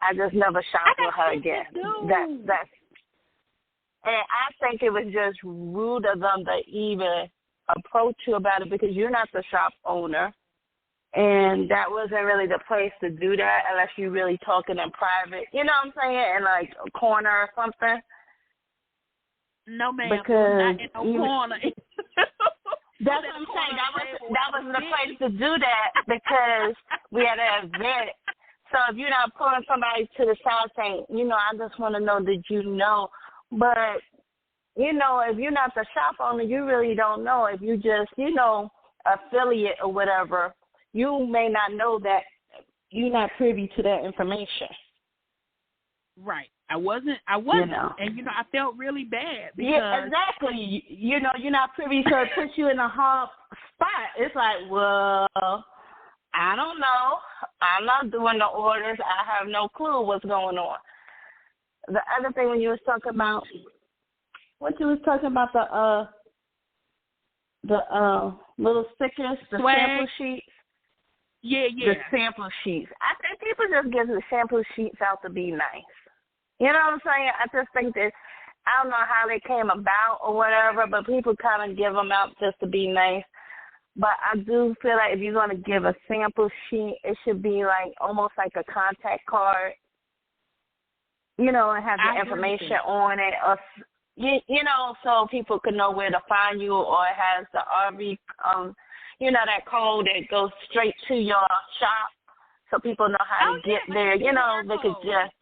I just never shopped with her again. That's. And I think it was just rude of them to even approach you about it because you're not the shop owner. And that wasn't really the place to do that unless you're really talking in private. You know what I'm saying? In like a corner or something. No, ma'am. Because not in no corner. That's what I'm saying. That was the place to do that because we had an event. So if you're not pulling somebody to the side saying, I just want to know, did you know? But, if you're not the shop owner, you really don't know. If you just, affiliate or whatever, you may not know that you're not privy to that information. Right. I wasn't. And, I felt really bad. Because yeah, exactly. You're not privy, so it puts you in a hard spot. It's like, well, I don't know. I'm not doing the orders. I have no clue what's going on. The other thing when you was talking about, the little stickers, the swag. Sample sheets. Yeah. The sample sheets. I think people just give the sample sheets out to be nice. You know what I'm saying? I just think that, I don't know how they came about or whatever, but people kind of give them out just to be nice. But I do feel like if you're going to give a sample sheet, it should be like almost like a contact card, and have the information on it, or so people can know where to find you, or it has the ReRe, that code that goes straight to your shop, so people know how to get there. They could just,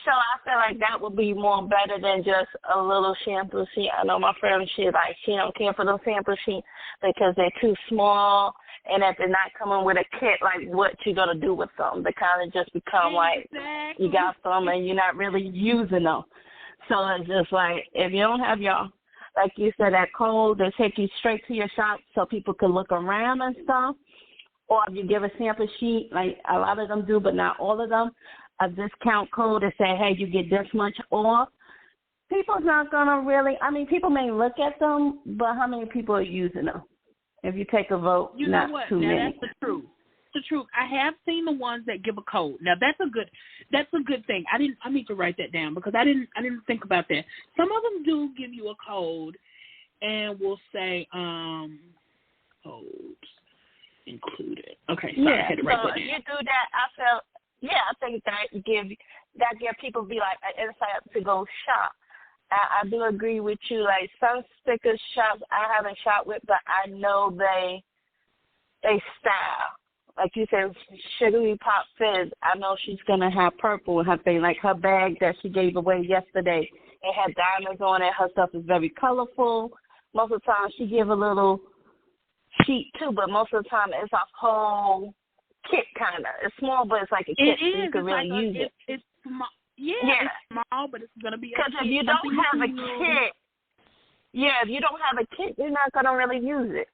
So I feel like that would be more better than just a little sample sheet. I know my friend, she don't care for those sample sheets because they're too small, and if they're not coming with a kit, like what you gonna do with them? They kind of just become like you got them and you're not really using them. So it's just like if you don't have like you said, that code that take you straight to your shop so people can look around and stuff, or if you give a sample sheet, like a lot of them do, but not all of them, a discount code that say, hey, you get this much off, people's not going to really, people may look at them, but how many people are using them? If you take a vote, not too many. That's the truth. The truth. I have seen the ones that give a code. Now that's a good thing. I need to write that down because I didn't think about that. Some of them do give you a code and will say codes included. Okay, sorry, I had to write that down. You do that, I think that give people be like an insight to go shop. I do agree with you. Like some stickers shops I haven't shopped with, but I know they style. Like you said, Sugary Pop Fizz, I know she's going to have purple in her thing. Like her bag that she gave away yesterday, it had diamonds on it. Her stuff is very colorful. Most of the time she give a little sheet too, but most of the time it's a whole kit kind of. It's small, but it's like a kit, so you can really use it. It's small. Yeah, it's small, but it's going to be a kit. Because if you don't have a kit, if you don't have a kit, you're not going to really use it,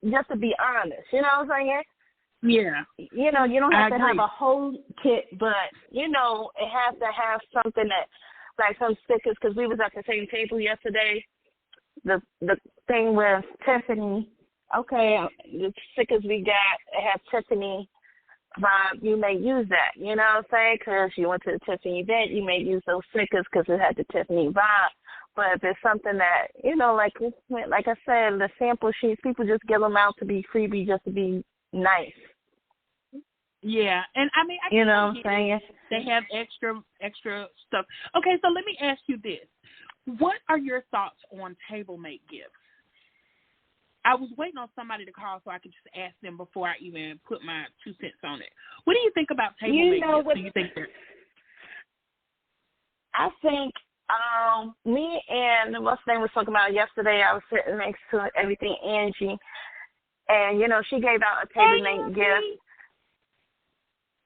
just to be honest. You know what I'm saying? Yeah. You don't have to have a whole kit, but, it has to have something that, like some stickers, because we was at the same table yesterday, the thing with Tiffany. Okay, the stickers we got, it has Tiffany vibe. You may use that, you know what I'm saying? Because you went to the Tiffany event, you may use those stickers because it had the Tiffany vibe. But if it's something that, like I said, the sample sheets, people just give them out to be freebie, just to be nice. Yeah, and I you know what I'm saying? They have extra stuff. Okay, so let me ask you this. What are your thoughts on tablemate gifts? I was waiting on somebody to call so I could just ask them before I even put my 2 cents on it. What do you think about tablemate gifts? Do you think I think me and what's her name was talking about yesterday. I was sitting next to everything Angie, and she gave out a tablemate gift,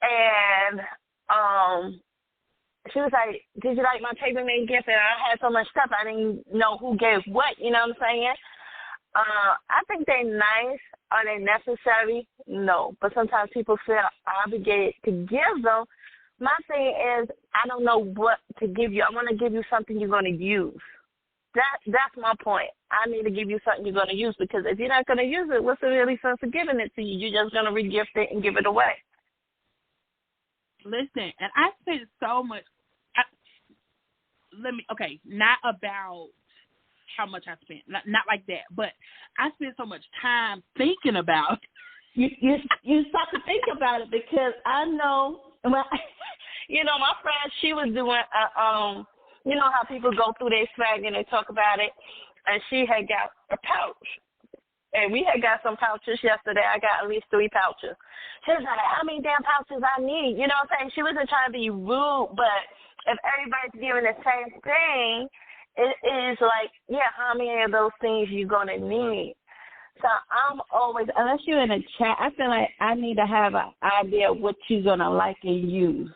and she was like, "Did you like my tablemate gift?" And I had so much stuff I didn't know who gave what. You know what I'm saying? I think they're nice. Are they necessary? No. But sometimes people feel obligated to give them. My thing is, I don't know what to give you. I want to give you something you're going to use. That's my point. I need to give you something you're going to use, because if you're not going to use it, what's the really sense of giving it to you? You're just going to regift it and give it away. Listen, and I spent so much. Not about how much I spent, not like that, but I spent so much time thinking about. You start to think about it, because I know, well, my friend, she was doing, how people go through their swag and they talk about it, and she had got a pouch. And we had got some pouches yesterday. I got at least 3 pouches. She was like, how many damn pouches I need? You know what I'm saying? She wasn't trying to be rude, but if everybody's giving the same thing, it is like, how many of those things you going to need? So I'm always, unless you're in a chat, I feel like I need to have an idea of what you're going to like and use.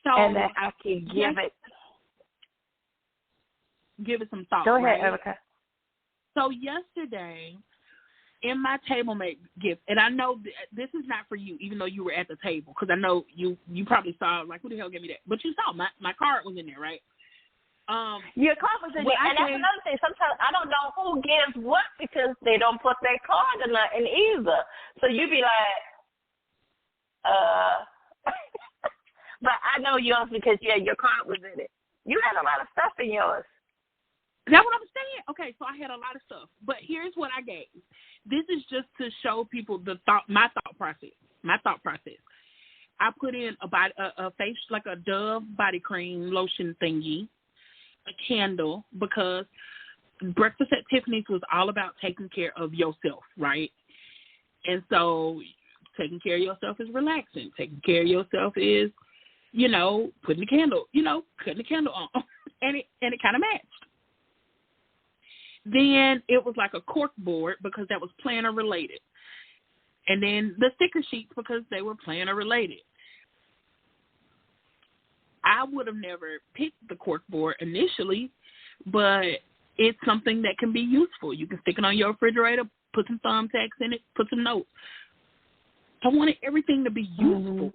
So, and that I can give it some thought. Go ahead, right? Erica. So yesterday, in my tablemate gift, and I know this is not for you, even though you were at the table, because I know you probably saw, like, who the hell gave me that? But you saw my card was in there, right? Your card was in there, and that's another thing. Sometimes I don't know who gives what, because they don't put their card in either. So you be like, but I know yours because, your card was in it. You had a lot of stuff in yours. That's what I'm saying. Okay, so I had a lot of stuff, but here's what I gave. This is just to show people my thought process. I put in a face, like a Dove body cream lotion thingy, a candle, because Breakfast at Tiffany's was all about taking care of yourself, right? And so taking care of yourself is relaxing. Taking care of yourself is, putting the candle, cutting the candle on, and it kind of matched. Then it was like a cork board, because that was planner related. And then the sticker sheets, because they were planner related. I would have never picked the cork board initially, but it's something that can be useful. You can stick it on your refrigerator, put some thumbtacks in it, put some notes. I wanted everything to be useful. Mm-hmm.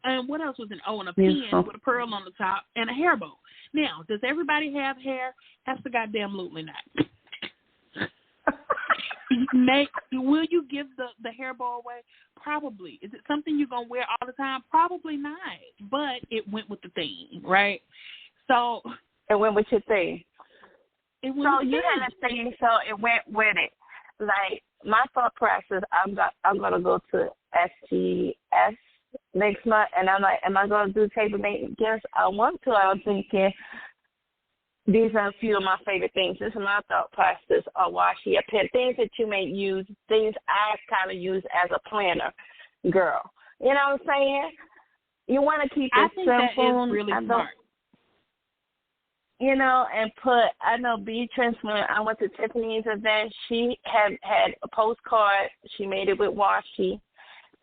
And what else was in? And a pen with a pearl on the top and a hair bow. Now, does everybody have hair? Absolutely not. Will you give the hair bow away? Probably. Is it something you're going to wear all the time? Probably not. But it went with the theme, right? So it went with your theme. So you had a thing, so it went with it. Like, my thought process, I'm going to go to STS next month, and I'm like, am I going to do tablemate gifts? I want to. I was thinking, these are a few of my favorite things. This is my thought process, a washi, a pen, things that you may use, things I kind of use as a planner girl. You know what I'm saying? You want to keep it simple. I think that is really smart. And I know Beatrice, when I went to Tiffany's event, she had a postcard. She made it with washi.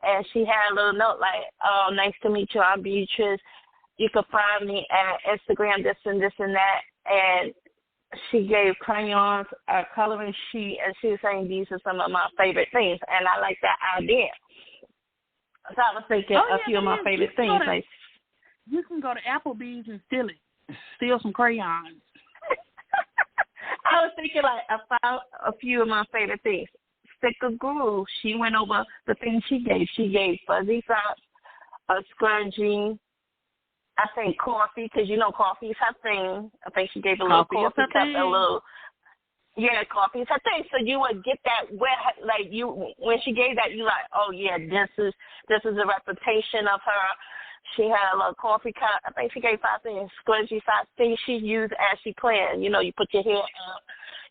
And she had a little note like, oh, nice to meet you, I'm Beatrice. You can find me at Instagram, this and this and that. And she gave crayons, a coloring sheet, and she was saying these are some of my favorite things. And I like that idea. So I was thinking a few of my favorite things. You can go to Applebee's and steal some crayons. I was thinking, I found a few of my favorite things. Sticker glue. She went over the things she gave. She gave fuzzy socks, a scrunchie, I think coffee, because coffee is her thing. I think she gave a little coffee cup, a little. Yeah, coffee is her thing. So you would get that when she gave that, you like, oh yeah, this is a reputation of her. She had a little coffee cup. I think she gave 5 things, scrunchie socks, things she used as she planned. You put your hair up.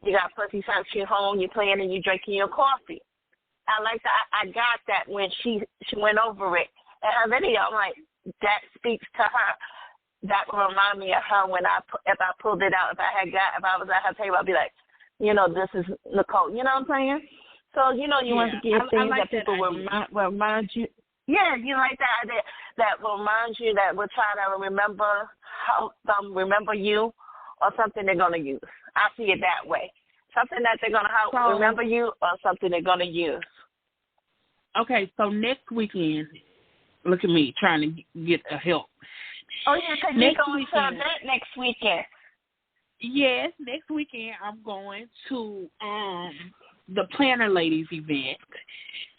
You got fuzzy socks, you're home, you're playing, and you're drinking your coffee. I like that. I got that when she went over it. And her video, I'm like, that speaks to her. That will remind me of her if I pulled it out. If I was at her table, I'd be like, this is Nicole. You know what I'm saying? So, you want to give things like that people will remind you. Yeah, you like that idea that will remind you, that will try to remember you or something they're going to use. I see it that way. Something that they're going to remember you or something they're going to use. Okay, so next weekend, look at me trying to get help. Oh, yeah, because you're going to an event next weekend. Yes, next weekend I'm going to the Planner Ladies event,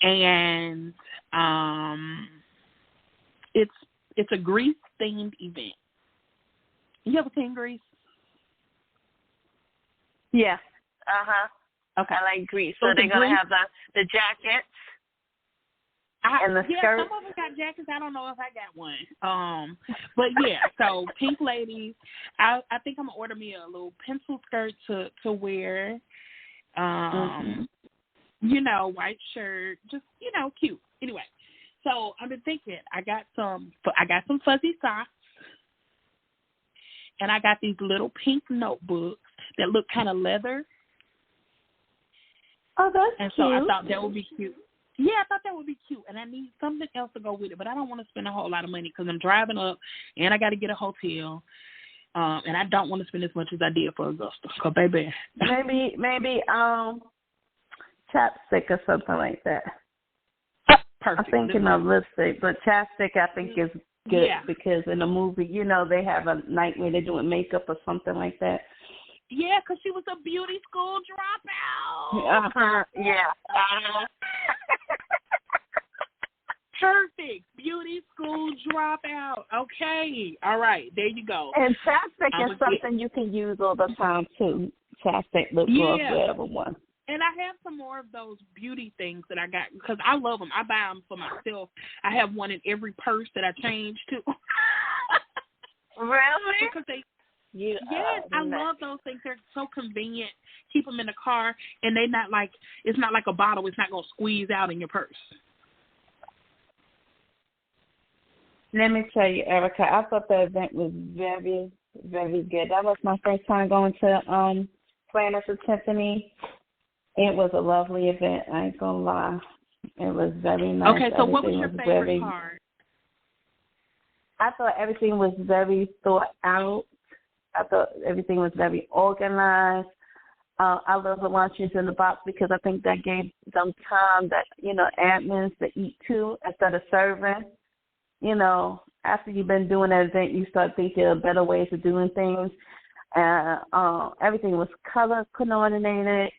and it's a Grease themed event. You ever seen Grease? Yeah. Okay. I like Grease. So they're going to have the jackets and the skirt. Some of them got jackets. I don't know if I got one. But yeah, so Pink Ladies. I think I'm gonna order me a little pencil skirt to wear. You know, white shirt, just cute. Anyway, so I've been thinking. I got some fuzzy socks, and I got these little pink notebooks that look kind of leather. Oh, that's and cute. So I thought that would be cute. Yeah, I thought that would be cute, and I need something else to go with it, but I don't want to spend a whole lot of money because I'm driving up, and I got to get a hotel, and I don't want to spend as much as I did for Augusta. So, baby. Maybe chapstick or something like that. Perfect. I'm thinking of lipstick, but chapstick I think is good because in the movie, they have a night where they're doing makeup or something like that. Yeah, because she was a beauty school dropout. Yeah. Perfect. Beauty school dropout. Okay. All right. There you go. And chapstick is something you can use all the time, too. Chapstick, lip gloss, whatever one. And I have some more of those beauty things that I got because I love them. I buy them for myself. I have one in every purse that I change to. Really? Because yes, I love those things. They're so convenient. Keep them in the car, and they're not like it's not like a bottle. It's not gonna squeeze out in your purse. Let me tell you, Erica, I thought the event was very, very good. That was my first time going to Planner to Tiffany. It was a lovely event. I ain't gonna lie. It was very nice. Okay, so what was your favorite part? I thought everything was very thought out. I thought everything was very organized. I love the lunches in the box because I think that gave them time that, admins to eat too instead of serving. After you've been doing that event, you start thinking of better ways of doing things. Everything was color coordinated.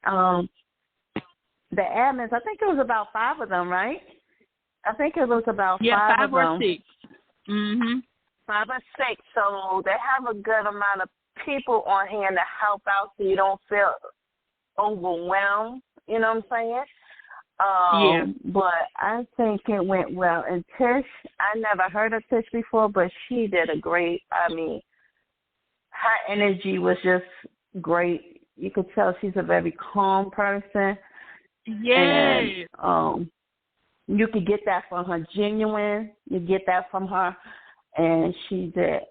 The admins, I think it was about 5 of them, right? I think it was about 5 of them. 5 or 6. Mm-hmm. 5 or 6. So they have a good amount of people on hand to help out so you don't feel overwhelmed. You know what I'm saying? But I think it went well. And Tish, I never heard of Tish before, but she did a great, her energy was just great. You could tell she's a very calm person. Yes. And you could get that from her genuine. You get that from her. And she did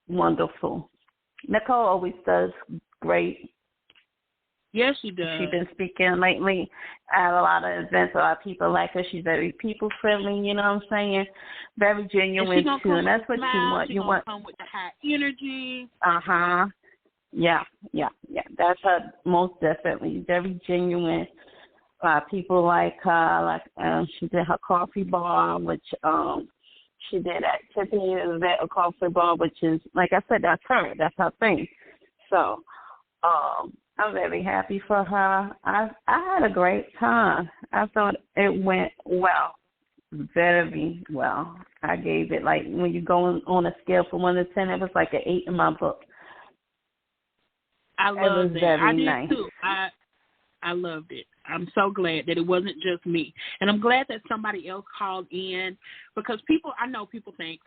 wonderful. Nicole always does great. Yes, she does. She's been speaking lately at a lot of events. A lot of people like her. She's very people-friendly, you know what I'm saying? Very genuine, too. And that's what you want. You want to come with the high energy. Uh-huh. Yeah. That's her, most definitely. Very genuine. People like her. She did her coffee bar, which she did at Tiffany's event, a coffee bar, which is, like I said, that's her. That's her thing. So I'm very happy for her. I had a great time. I thought it went well, very well. I gave it, when you go on a scale from 1 to 10, it was like an 8 in my book. I loved it. I did nice. Too. I loved it. I'm so glad that it wasn't just me. And I'm glad that somebody else called in because I know people think,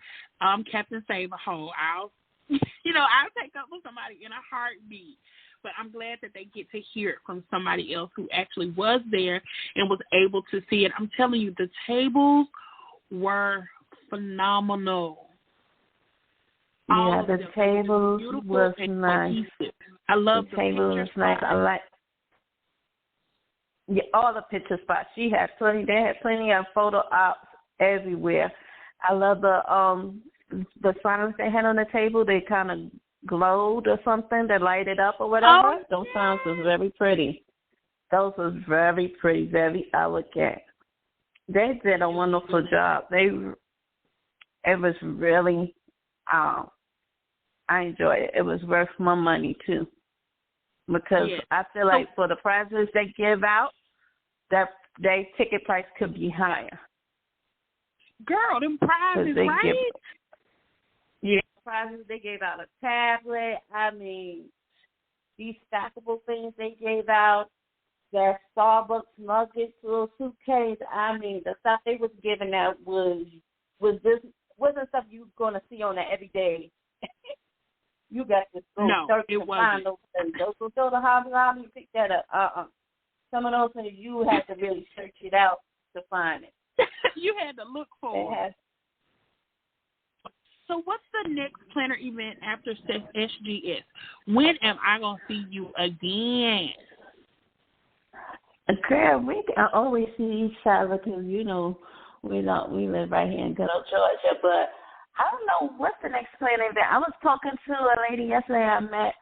Captain Save a Hole. I'll take up for somebody in a heartbeat. But I'm glad that they get to hear it from somebody else who actually was there and was able to see it. I'm telling you, the tables were phenomenal. Yeah, the tables was nice. Cohesive. I love the table was nice. I like all the picture spots. They had plenty of photo ops everywhere. I love the signs they had on the table. They kind of glowed or something that lighted up or whatever. Oh, Those sounds was very pretty. Those was very pretty, very elegant. They did a wonderful job. It was really, I enjoyed it. It was worth my money too, because I feel like for the prizes they give out, that their ticket price could be higher. Girl, them prizes, right? Prizes. They gave out a tablet. I mean, these stackable things they gave out, their Starbucks nuggets, little suitcase. I mean, the stuff they was giving out wasn't stuff you were gonna see on that every day. You got to go search to find those things. Don't go to the Hobby Lobby and pick that up. Some of those things you had to really search it out to find it. You had to look for it. So what's the next planner event after SGS? When am I going to see you again? Girl, we can always see each other because, we live right here in good old Georgia. But I don't know what's the next planner event. I was talking to a lady yesterday I met,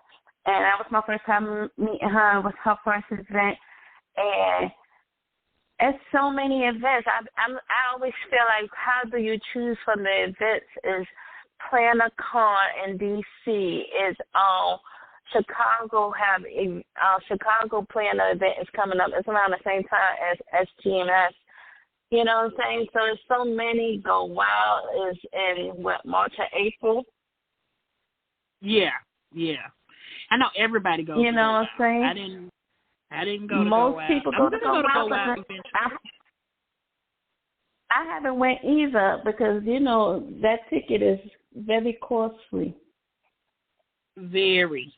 and that was my first time meeting her. It was her first event. And it's so many events. I always feel like, how do you choose from the events? Is PlannerCon in D.C. is Chicago have a Chicago Planner event is coming up. It's around the same time as SGMS. You know what I'm saying? So there's so many. Go Wild is in March or April. Yeah. I know everybody goes. You know what I'm saying? I didn't go to Most Go Wild. people go to Go Wild. I haven't went either because, that ticket is very costly. Very.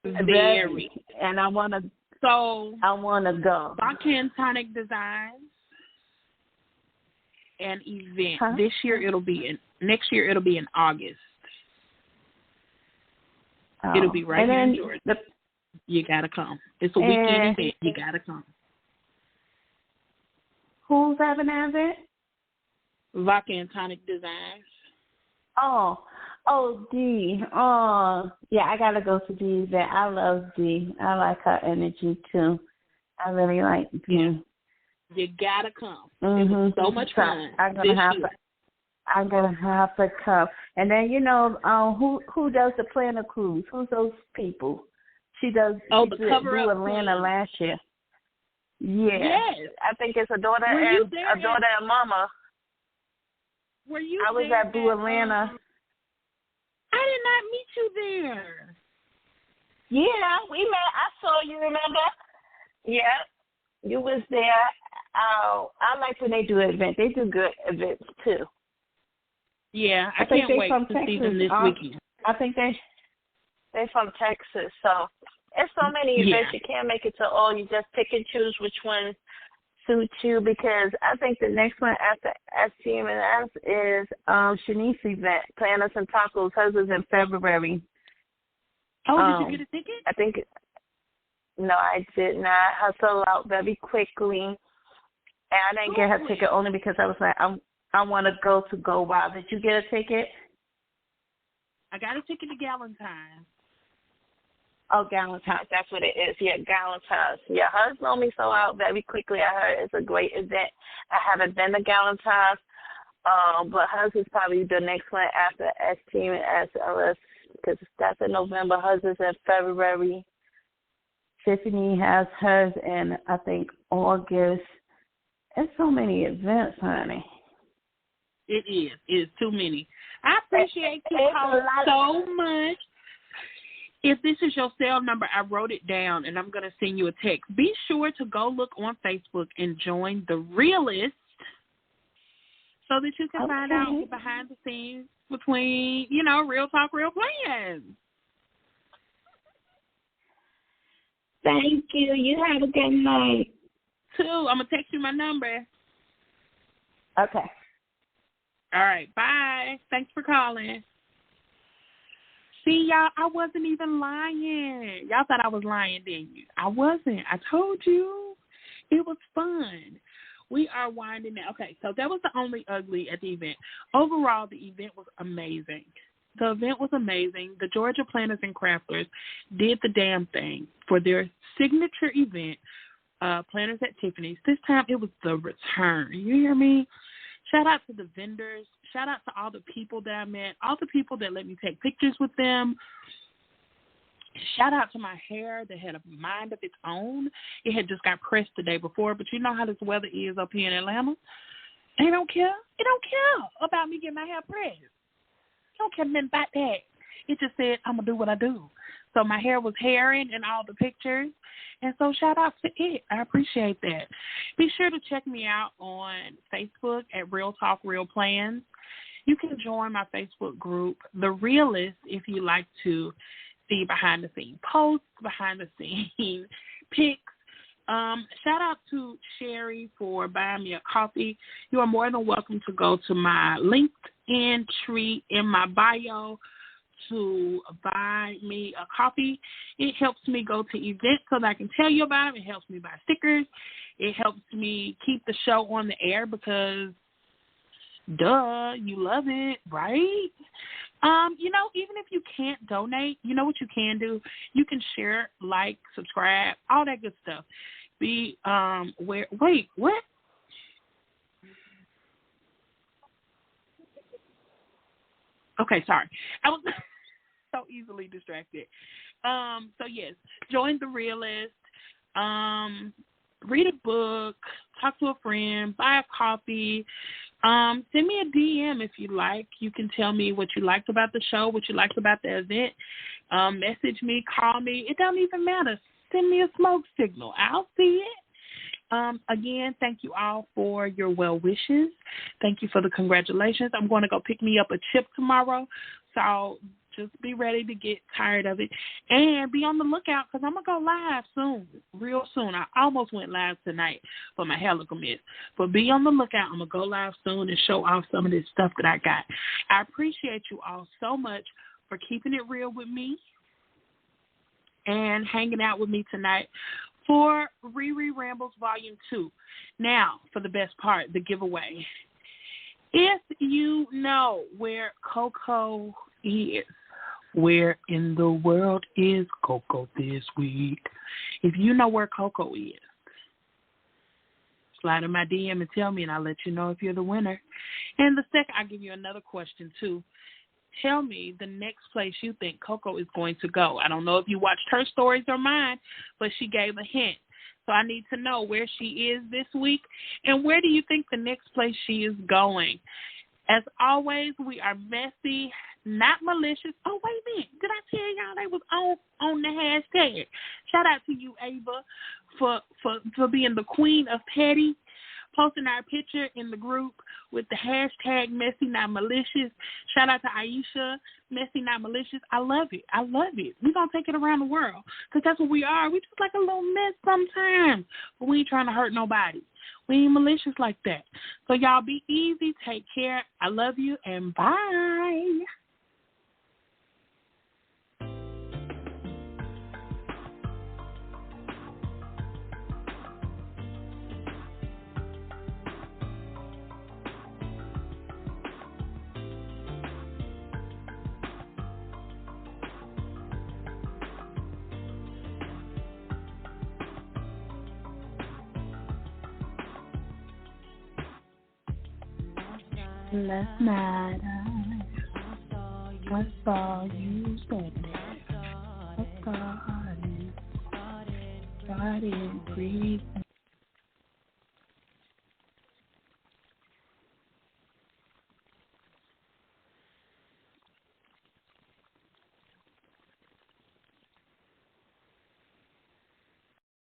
Very. And I want to go. Vodka and Tonic Designs, an event. Huh? Next year it'll be in August. It'll be right here in Georgia. You gotta come. It's a weekend event. You gotta come. Who's having an event? Vodka and Tonic Designs. Dee. Yeah, I gotta go to Dee's event. I love Dee. I like her energy too. I really like Dee. Yeah. You gotta come. Mm-hmm. It was so much fun. I'm gonna have to come. And then who does the planner cruise? Who's those people? She does. The cover up Atlanta last year. Yeah. Yes. I think it's a daughter and mama. Were you I was at Blue Atlanta. I did not meet you there. Yeah, we met. I saw you, remember? Yeah. You was there. I like when they do events. They do good events too. Yeah, I can't wait to see them this weekend. I think they're from Texas, so there's so many events you can't make it to all. You just pick and choose which one suits you, because I think the next one after STM&S is Shanice's event, Planners and Tacos. Hers is in February. Oh, did you get a ticket? No, I did not. I sold out very quickly, and I didn't get her ticket only because I was like, I want to Go Wild. Did you get a ticket? I got a ticket to Galentine's. Oh, Galentine's. That's what it is. Yeah, Galentine's. Yeah, hers normally sold out very quickly. I heard it's a great event. I haven't been to Galentine's, but hers is probably the next one after STM&S because that's in November. Hers is in February. Tiffany has hers in, I think, August. There's so many events, honey. It is. It is too many. I appreciate you so much. If this is your cell number, I wrote it down, and I'm going to send you a text. Be sure to go look on Facebook and join the Realist so that you can find out the behind the scenes between, Real Talk, Real Plans. Thank you. You have a good night. Too. I'm going to text you my number. Okay. All right. Bye. Thanks for calling. See, y'all, I wasn't even lying. Y'all thought I was lying, didn't you? I wasn't. I told you. It was fun. We are winding down. Okay, so that was the only ugly at the event. Overall, the event was amazing. The event was amazing. The Georgia Planners and Crafters did the damn thing for their signature event, Planners at Tiffany's. This time it was the return. You hear me? Shout out to the vendors. Shout out to all the people that I met, all the people that let me take pictures with them. Shout out to my hair that had a mind of its own. It had just got pressed the day before, but you know how this weather is up here in Atlanta. They don't care. It don't care about me getting my hair pressed. It don't care nothing about that. It just said, I'm going to do what I do. So my hair was hairing in all the pictures. And so shout out to it. I appreciate that. Be sure to check me out on Facebook at Real Talk Real Plans. You can join my Facebook group, The Realist, if you like to see behind-the-scenes posts, behind-the-scenes pics. Shout out to Sherry for buying me a coffee. You are more than welcome to go to my LinkedIn tree in my bio to buy me a coffee. It helps me go to events so that I can tell you about them. It helps me buy stickers. It helps me keep the show on the air because, duh, you love it, right? Even if you can't donate, you know what you can do? You can share, like, subscribe, all that good stuff. Wait, what? Okay, sorry. I was so easily distracted. So yes, join The Realist, read a book, talk to a friend, buy a coffee, send me a DM if you like. You can tell me what you liked about the show, what you liked about the event. Message me, call me. It don't even matter. Send me a smoke signal. I'll see it. Again, thank you all for your well wishes. Thank you for the congratulations. I'm going to go pick me up a chip tomorrow, so just be ready to get tired of it. And be on the lookout because I'm going to go live soon, real soon. I almost went live tonight, but my hair look a mess. But be on the lookout. I'm going to go live soon and show off some of this stuff that I got. I appreciate you all so much for keeping it real with me and hanging out with me tonight for ReRe Rambles Volume 2. Now, for the best part, the giveaway. If you know where Coco is, where in the world is Coco this week? If you know where Coco is, slide in my DM and tell me, and I'll let you know if you're the winner. And the second, I'll give you another question, too. Tell me the next place you think Coco is going to go. I don't know if you watched her stories or mine, but she gave a hint. So I need to know where she is this week and where do you think the next place she is going. As always, we are messy, not malicious. Oh, wait a minute. Did I tell y'all they was on the hashtag? Shout out to you, Ava, for being the queen of petty, posting our picture in the group with the hashtag messy, not malicious. Shout out to Aisha, messy, not malicious. I love it. I love it. We're going to take it around the world because that's what we are. We just like a little mess sometimes, but we ain't trying to hurt nobody. We ain't malicious like that. So y'all be easy. Take care. I love you, and bye. Last night I saw you standing. I started breathing.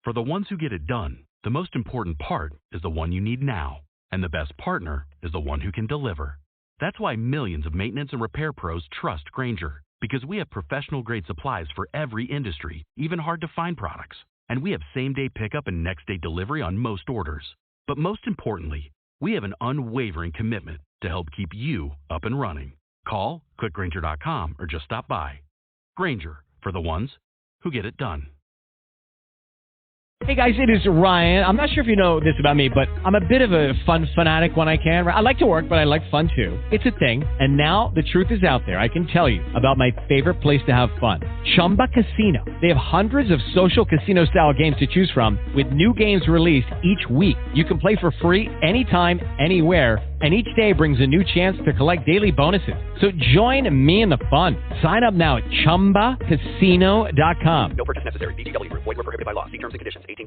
For the ones who get it done, the most important part is the one you need now. And the best partner is the one who can deliver. That's why millions of maintenance and repair pros trust Grainger, because we have professional-grade supplies for every industry, even hard-to-find products. And we have same-day pickup and next-day delivery on most orders. But most importantly, we have an unwavering commitment to help keep you up and running. Call, click Grainger.com, or just stop by. Grainger, for the ones who get it done. Hey guys, it is Ryan. I'm not sure if you know this about me, but I'm a bit of a fun fanatic when I can. I like to work, but I like fun too. It's a thing. And now the truth is out there. I can tell you about my favorite place to have fun. Chumba Casino. They have hundreds of social casino style games to choose from with new games released each week. You can play for free anytime, anywhere. And each day brings a new chance to collect daily bonuses. So join me in the fun. Sign up now at ChumbaCasino.com. No purchase necessary. VGW Group. Void where prohibited by law. See terms and conditions. 18+.